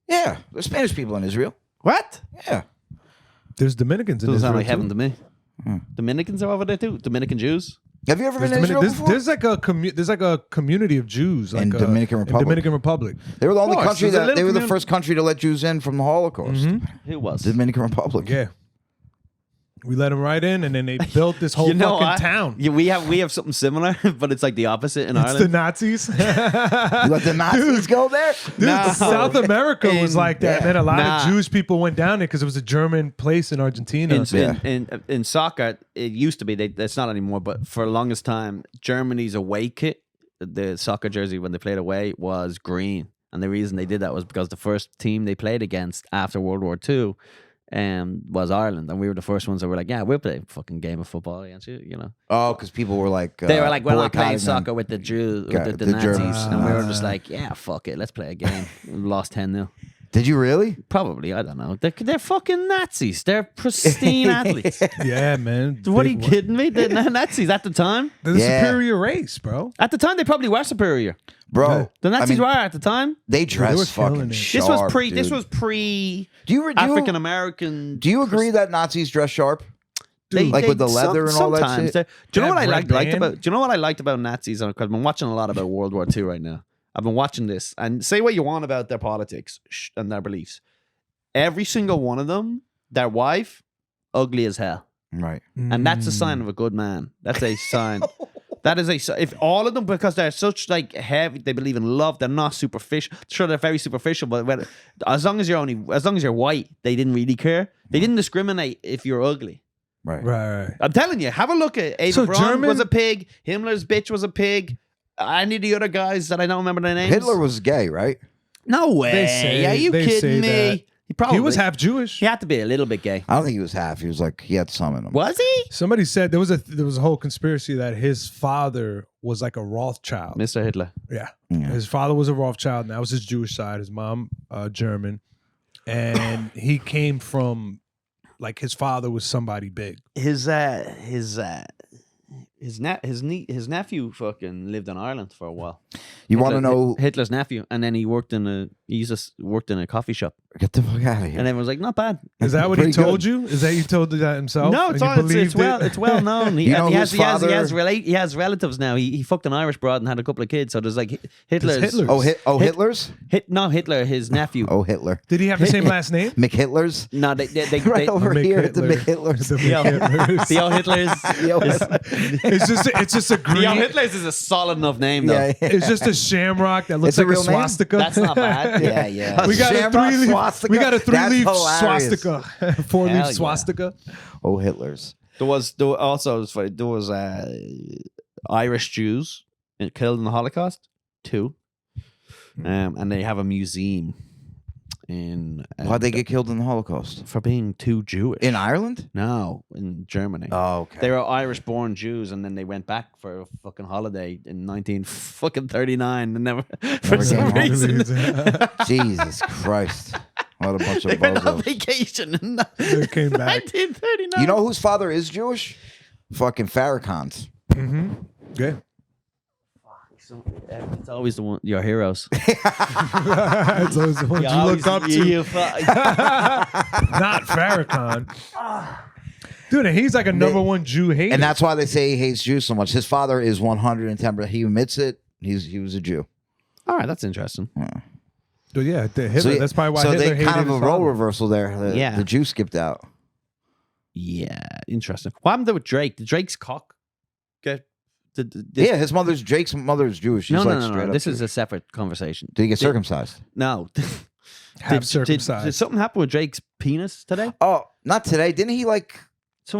Yeah, there's Spanish people in Israel. What? Yeah. There's Dominicans in Doesn't sound Israel like heaven too. to me. Dominicans are over there too. Dominican Jews. Have you ever been to Israel before? There's like a community of Jews like In Dominican Republic. Dominican Republic. They were the only course, country there's a that little they were the community. first country to let Jews in from the Holocaust. Who was? Dominican Republic. Yeah. We let them right in, and then they built this whole fucking town. Yeah, we have something similar, but it's like the opposite in It's the Ireland. Nazis. You let the Nazis go there? Dude, No. South America was like that. yeah. Man, a lot Nah. of Jewish people went down there because it was a German place in Argentina. In soccer, it used to be. That's not anymore. But for the longest time, Germany's away kit, the soccer jersey when they played away, was green, and the reason they did that was because the first team they played against after World War II. Was Ireland, and we were the first ones that were like, yeah, we'll play a fucking game of football against you, you know. Oh, because people were like, They were like, we're not playing boycotting them. soccer with the Jews, Got with the the Nazis, Germans. and we were just like, yeah, fuck it, let's play a game. We lost 10-0. Did you really? Probably, I don't know. They're fucking Nazis. They're pristine athletes. Yeah, man. What are you kidding me? They're Nazis at the time. They're the Yeah. superior race, bro. At the time, they probably were superior. Bro, The Nazis I mean, were at the time. they were dress killing fucking it. sharp. This was dude. pre Do you African American. Do you agree that Nazis dress sharp? Like with the leather and all that sometimes shit? they- Do you know That what I red liked band? about? Do you know what I liked about Nazis? Because I've been watching a lot about World War II right now. I've been watching this, and say what you want about their politics and their beliefs. Every single one of them, their wife, ugly as hell. Right. And that's a sign of a good man. That's a sign. That is if all of them, because they're such like heavy, they believe in love. They're not superficial. Sure, they're very superficial, but as long as you're white, they didn't really care. They didn't discriminate if you're ugly. Right. I'm telling you, have a look at Ava Braun was a pig. Himmler's bitch was a pig. Any of the other guys that I don't remember their names. Hitler was gay, right? No way. Are you kidding me? He was half Jewish. He had to be a little bit gay. I don't think he was half. He was like, he had some in him. Was he? Somebody said there was a whole conspiracy that his father was like a Rothschild. Mr. Hitler. Yeah. His father was a Rothschild, and that was his Jewish side. His mom, German. And he came from, like, his father was somebody big. His nephew fucking lived in Ireland for a while. You want to know Hitler's nephew, and then he worked in a coffee shop. Get the fuck out of here. And everyone was like, not bad. Is that what he told you? Is that you told you that himself? No, it's well known. He has relatives now. He fucked an Irish broad and had a couple of kids. So there's like Hitler's. Hitler's? Hitler, his nephew. Oh, Hitler. Did he have the same last name? McHitler's? No, they right over here at the McHitler's. The old Hitlers. It's just a green. The old Hitlers is a solid enough name though. Yeah. It's just a shamrock that looks like a swastika. That's not bad. Yeah. We got a three-leaf hilarious. swastika, 4-leaf swastika. Oh, Hitler's. There was Irish Jews killed in the Holocaust, 2, and they have a museum in. Why'd they get killed in the Holocaust? For being too Jewish. In Ireland? No, in Germany. Oh, okay. They were Irish-born Jews, and then they went back for a fucking holiday in 1939, and never for some reason. Jesus Christ. What a bunch They of went on bozos. vacation in They came back. 1939. You know whose father is Jewish? Fucking Farrakhan's. Mm-hmm. Yeah. It's always the one, your heroes. It's always the ones you looked up to. Not Farrakhan. Dude, and he's like a number one Jew hater. And that's why they say he hates Jews so much. His father is 110%. He admits it. He was a Jew. All right, that's interesting. Dude, yeah, Hitler. That's probably why Hitler they hated kind of his a role father. reversal there. The Jew skipped out. Yeah, interesting. What happened with Drake? Did Drake's cock get? Yeah, Drake's mother is Jewish. She's No. This is a separate conversation. Did he get circumcised? No. Circumcised. Did something happen with Drake's penis today? Oh, not today. Didn't he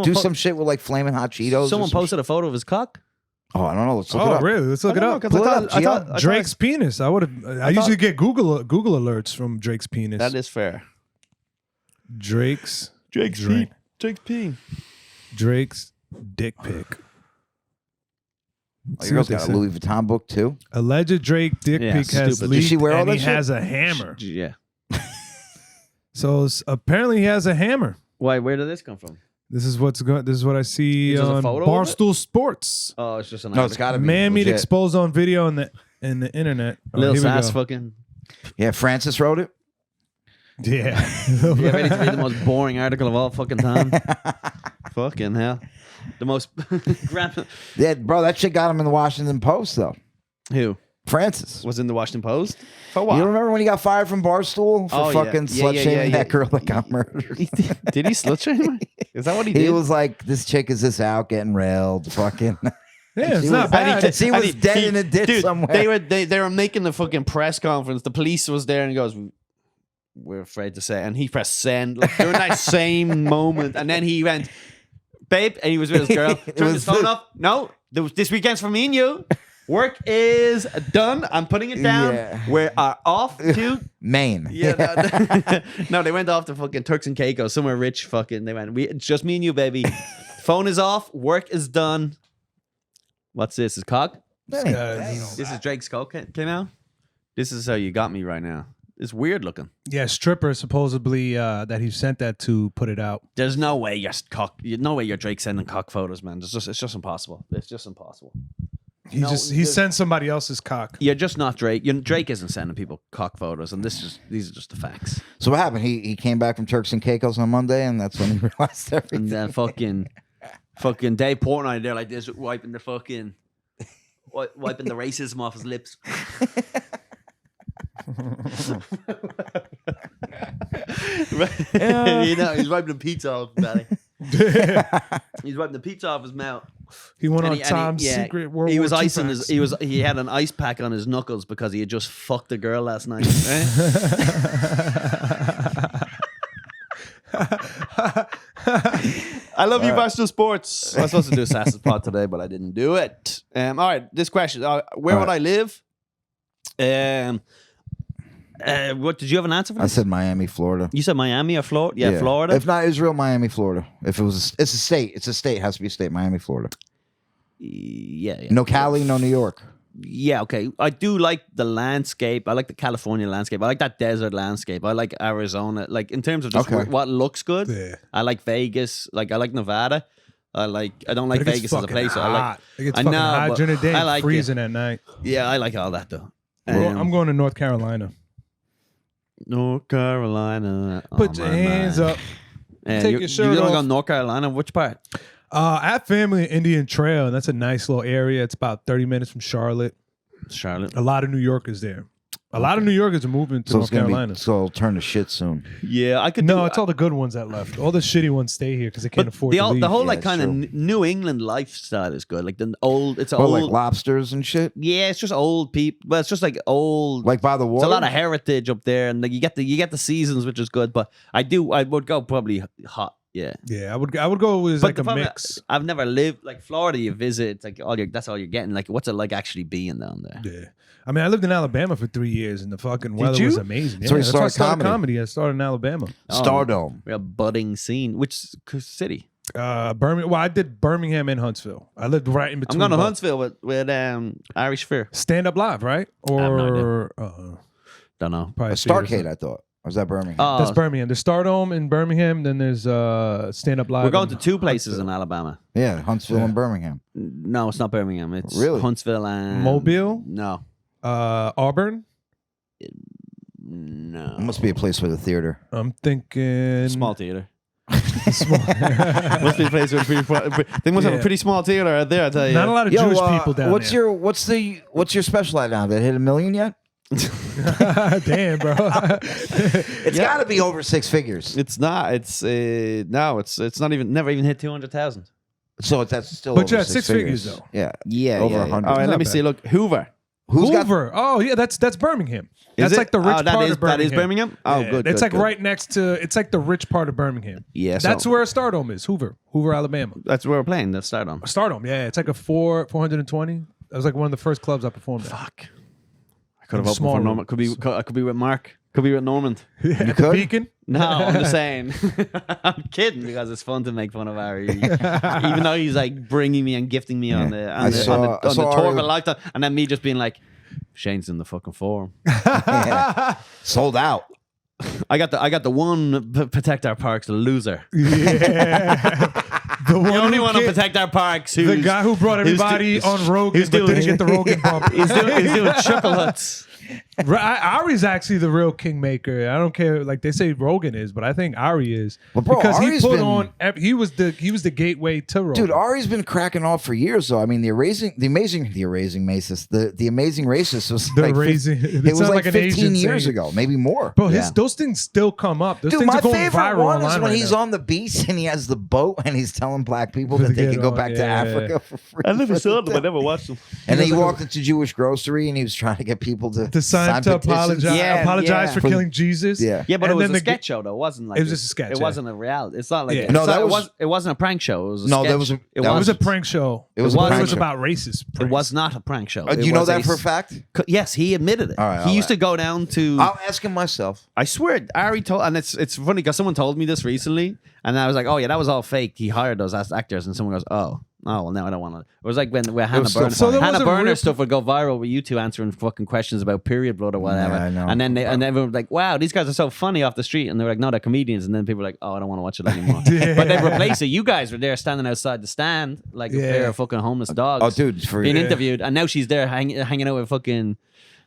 do some shit with like flaming hot Cheetos? Someone posted a photo of his cock. Oh, I don't know. Let's look it up. Really? Let's look it up. I thought Drake's penis. I usually get Google alerts from Drake's penis. That is fair. Drake's peen. Drake's dick pic. Oh, your girl's got a Louis Vuitton book too. Alleged Drake dick pic has stupid. leaked, Did she wear all and that he shit? has a hammer. Yeah. So apparently he has a hammer. Why? Where did this come from? This is what I see Is this a on photo of it? Barstool Sports. Oh, it's just an No, it's got to be. Man meat legit. exposed on video in the internet. little here we sass go. fucking. Yeah, Francis wrote it. Yeah. You ready to read the most boring article of all fucking time? Fucking hell. The most. Yeah, bro, that shit got him in the Washington Post though. Who? Francis. Was in the Washington Post? For what? You remember when he got fired from Barstool for fucking slut shaming that girl that got murdered? Did he slut shame her? Is that what he did? He was like, "This chick is just out getting railed." Fucking. Yeah, it's not was- bad. She was dead in a ditch dude, somewhere. They were making the fucking press conference. The police was there and he goes, "We're afraid to say," and he pressed send like, during that same moment, and then he went, "Babe," and he was with his girl. Turned his phone off. No, this weekend's for me and you. Work is done. I'm putting it down. Yeah. We are off to Maine. yeah. No, they went off to fucking Turks and Caicos, somewhere rich. Fucking, they went. It's just me and you, baby. Phone is off. Work is done. What's this? Is cock? This is Drake's cock came out. This is how you got me right now. It's weird looking. Yeah, stripper supposedly that he sent that to put it out. There's no way you're Drake sending cock photos, man. It's just impossible. It's just impossible. He sent somebody else's cock. You're just not Drake. Drake isn't sending people cock photos, and these are just the facts. So what happened? He came back from Turks and Caicos on Monday, and that's when he realized everything. And then fucking Dave Portnoy there like this, wiping the racism off his lips. You know, he's wiping the pizza off his belly. He's wiping the pizza off his mouth. He went And on Tom's secret World He War was II icing facts. he had an ice pack on his knuckles because he had just fucked a girl last night. Right? I love you, Barstool Sports. I was supposed to do a Sass's pod today, but I didn't do it. All right, this question: where would I live? What did you have an answer for I this? said Miami, Florida. You said Miami or Florida? Yeah, Florida. If not Israel, Miami, Florida. If it was, it's a state. It's a state. It has to be a state. Miami, Florida. Yeah. No Cali, no New York. Yeah, okay. I do like the landscape. I like the California landscape. I like that desert landscape. I like Arizona. Like in terms of just Okay. what looks good. Yeah. I like Vegas. Like I like Nevada. I don't like But it gets Vegas as a fucking place. hot. It gets I fucking know, hot but during the day, I like freezing at night. Yeah, I like all that though. Well, I'm going to North Carolina. North Carolina. Put your hands up. Yeah, Take your shirt You don't off. go North Carolina? Which part? I have family in Indian Trail, and that's a nice little area. It's about 30 minutes from Charlotte. Charlotte. A lot of New Yorkers there. A lot of New Yorkers are moving to So North it's gonna Carolina. so it'll turn to shit soon. Yeah, I could. No, it's all the good ones that left. All the shitty ones stay here because they can't But afford to leave. the whole Yeah, like it's kind true. of New England lifestyle is good. Like the old. It's Well, old. like lobsters and shit. Yeah, it's just old people. Well, it's just like old. Like by the It's water. a lot of heritage up there, and like you get the seasons, which is good. But I would go probably hot. Yeah, Yeah, I would go with but like the a problem- mix. I've never lived like Florida. You visit, it's like that's all you're getting. Like, what's it like actually being down there? Yeah. I mean, I lived in Alabama for 3 years, and the fucking weather you? was amazing. So you that's why I started started comedy. comedy. I started in Alabama. Stardome. Real budding scene. Which city? Birmingham. Well, I did Birmingham and Huntsville. I lived right in I'm between. going to both. Huntsville with Irish Fear. Stand Up Live, right? have no Or Don't know. probably A Starcade, I thought. Or was that Birmingham? That's Birmingham. There's Stardome in Birmingham. Then there's Stand Up Live. We're going in to two places Huntsville. in Alabama. Yeah, Huntsville and Birmingham. No, it's not Birmingham. It's Really? Huntsville and Mobile? No, Auburn. no. It must be a place with a theater. I'm thinking Small theater. small. Must be a place with they must have a Yeah. pretty small theater out there. I tell you. Not a lot of Jewish people down what's there. what's your special at now? That hit 1 million yet? Damn, bro. It's got to be over 6 figures. It's not. It's no. It's not even. Never even hit 200,000. So that's still. But over yeah, 6 six figures, though. Yeah, Yeah, Over yeah, 100. All right, Not let me bad. see. Look, Hoover. Who's got? Hoover. Oh yeah, that's Birmingham. That's Is like it? the rich Oh, that part is- of Birmingham. that is Birmingham? Oh, Yeah, good, It's good, like good. right next to. It's like the rich part of Birmingham. Yeah, That's so where Stardome is. Hoover, Alabama. that's where we're playing. Let's start on. Stardome. Yeah, it's like a 420. That was like one of the first clubs I performed at. Fuck. I could have I'm opened small for room. Norman. I could be with Mark. Could be with Normand. At the could? Beacon. No, I'm just saying. I'm kidding because it's fun to make fun of Ari, even though he's like bringing me and gifting me on the I saw tour of Ari- a lifetime, and then me just being like, Shane's in the fucking forum. Yeah. Sold out. I got the one Protect Our Parks loser. Yeah. The The only who one on can't- Protect Our Parks. The guy who brought everybody on Rogan, but didn't get the Rogan bump. He's doing chuckle huts. Ari's actually the real kingmaker. I don't care. Like they say Rogan is, but I think Ari is Well, bro, because Ari's he put been- on. He was the gateway to Rogan. Dude, Ari's been cracking off for years, though. I mean, the amazing racist was The like raising- it it was sounds like like an 15 Asian years saying it. ago, maybe more. Bro, Yeah. those things still come up. Those Dude, things my are going favorite viral one is online when right he's now. on the beach and he has the boat and he's telling black people that they get can go on, back to yeah. Africa for free. I never for saw the them. I day. never watched them. And then he walked into Jewish grocery and he was trying to get people to sign to petitions. apologize for For- killing Jesus. Yeah. Yeah, but And it was then a the- sketch show, though. It wasn't like It was just a sketch, It yeah. wasn't a reality. It's not like Yeah. No, it's that not- was- it wasn't a prank show. It was a No, sketch. that was a- it that It was a wasn't- prank show. It was a It prank was show. about racist. It pranks. was not a prank show. Do It you know was that for a fact? Yes, he admitted it. All right, he all used to right. go down to. I'll ask him myself. I swear, Ari told, and it's funny because someone told me this recently, and I was like, "Oh yeah, that was all fake." He hired those as actors, and someone goes, "Oh, well, now I don't want to." It was like when Hannah still Burner, funny. So there Hannah was a Burner real- stuff would go viral with you two answering fucking questions about period blood or whatever, I know. and then everyone was like, "Wow, these guys are so funny off the street," and they were like, "No, they're comedians," and then people were like, "Oh, I don't want to watch it anymore." Yeah. But they replaced it. You guys were there standing outside the stand like a Yeah. pair of fucking homeless dogs. Oh, dude, for being interviewed, and now she's there hanging out with fucking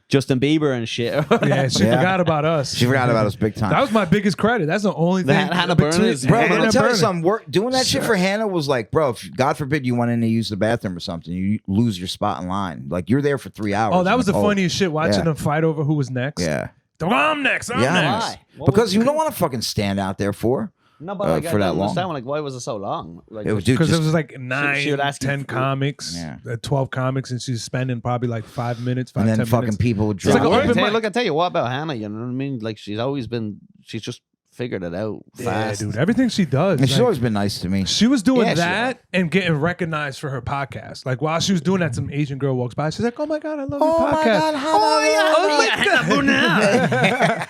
Justin Bieber and shit. Yeah, she Yeah. forgot about us. She forgot about us big time. That was my biggest credit. That's the only The thing. Hannah between- Burner is- Bro, let Hannah me tell you Burner. something. Doing that shit for Hannah was like, bro, if God forbid you went in to use the bathroom or something, you lose your spot in line. Like, you're there for 3 hours. Oh, that was the Like, funniest shit. Watching yeah. them fight over who was next. Yeah. I'm next. I'm Yeah. next. Why? What Because was you the- don't want to fucking stand out there for. No, but like, I for that don't long. understand. Like, why was it so long? Like, It was dude, Because it just, was like 9, she would ask you 10 for- comics, Yeah. 12 comics, and she's spending probably like 5 minutes, 5, and then 10 fucking minutes. people would It's like drop. an Look, open mic. I tell you, what about Hannah? You know what I mean? Like, she's always been. She's just figured it out fast. Yeah, dude. Everything she does. And she's like, always been nice to me. she was doing Yeah, she that and getting recognized for her podcast. Like while she was doing that, some Asian girl walks by. She's like, "Oh my god, I love your podcast." Oh my god.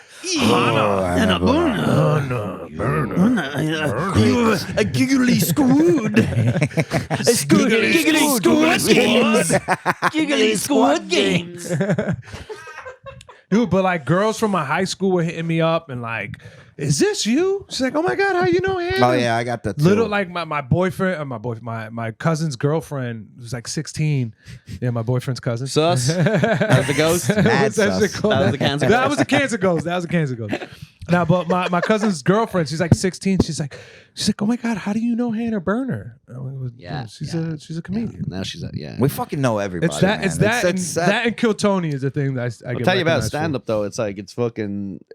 Hannah a giggly squid. Giggly squid games. Giggly squid games. Dude, but like girls from my high school were hitting me up and like, "Is this you?" She's like, "Oh my god, how you know him?" Oh yeah, I got that too. Little like my boyfriend, my cousin's girlfriend was like 16. Yeah, my boyfriend's cousin. Sus. That was the ghost. Mad What's that sus. shit called? That was the cancer That ghost. was a cancer ghost. That was a cancer ghost. Now, but my cousin's girlfriend, she's like 16. She's like, "Oh my god, how do you know Hannah Burner?" Yeah, she's yeah. a comedian. Now she's yeah. We fucking know everybody. It's that. man. It's that. It's That and Kill Tony is the thing that I I'll get tell you about recognized for. stand up though. It's like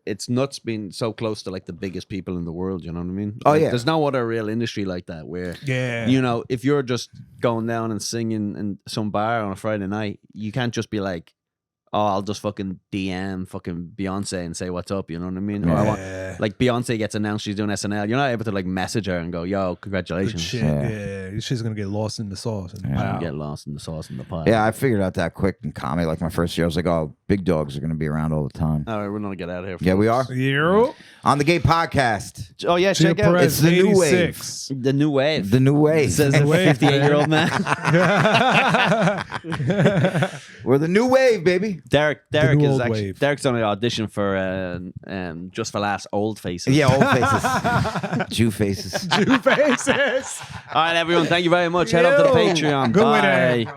it's nuts being so close to like the biggest people in the world. You know what I mean? Oh, Like, yeah. There's no other real industry like that where Yeah. you know if you're just going down and singing in some bar on a Friday night, you can't just be like, "Oh, I'll just fucking DM fucking Beyonce and say what's up." You know what I mean? Or I want, Yeah. like Beyonce gets announced she's doing SNL. You're not able to like message her and go, "Yo, Good congratulations." shit. Yeah. Yeah. She's gonna get lost in the sauce. And Yeah. You get lost in the sauce and the pie. Yeah, I figured out that quick in comedy. Like my first year, I was like, "Oh, big dogs are going to be around all the time." All right, we're gonna get out of here. Yeah, we are folks. Yeah. on the Gay Podcast, Oh yeah, Gia check out Perez, It's the new wave. 86. the new wave. the new wave. Says a Wave, 58-year-old man. We're the new wave, baby. Derek new is old actually wave. Derek's on the audition for Just for Laughs Old Faces. Yeah, old faces, Jew faces. Two faces. All right, everyone. Thank you very much. Head up to the Yo. Patreon. Good Bye. way to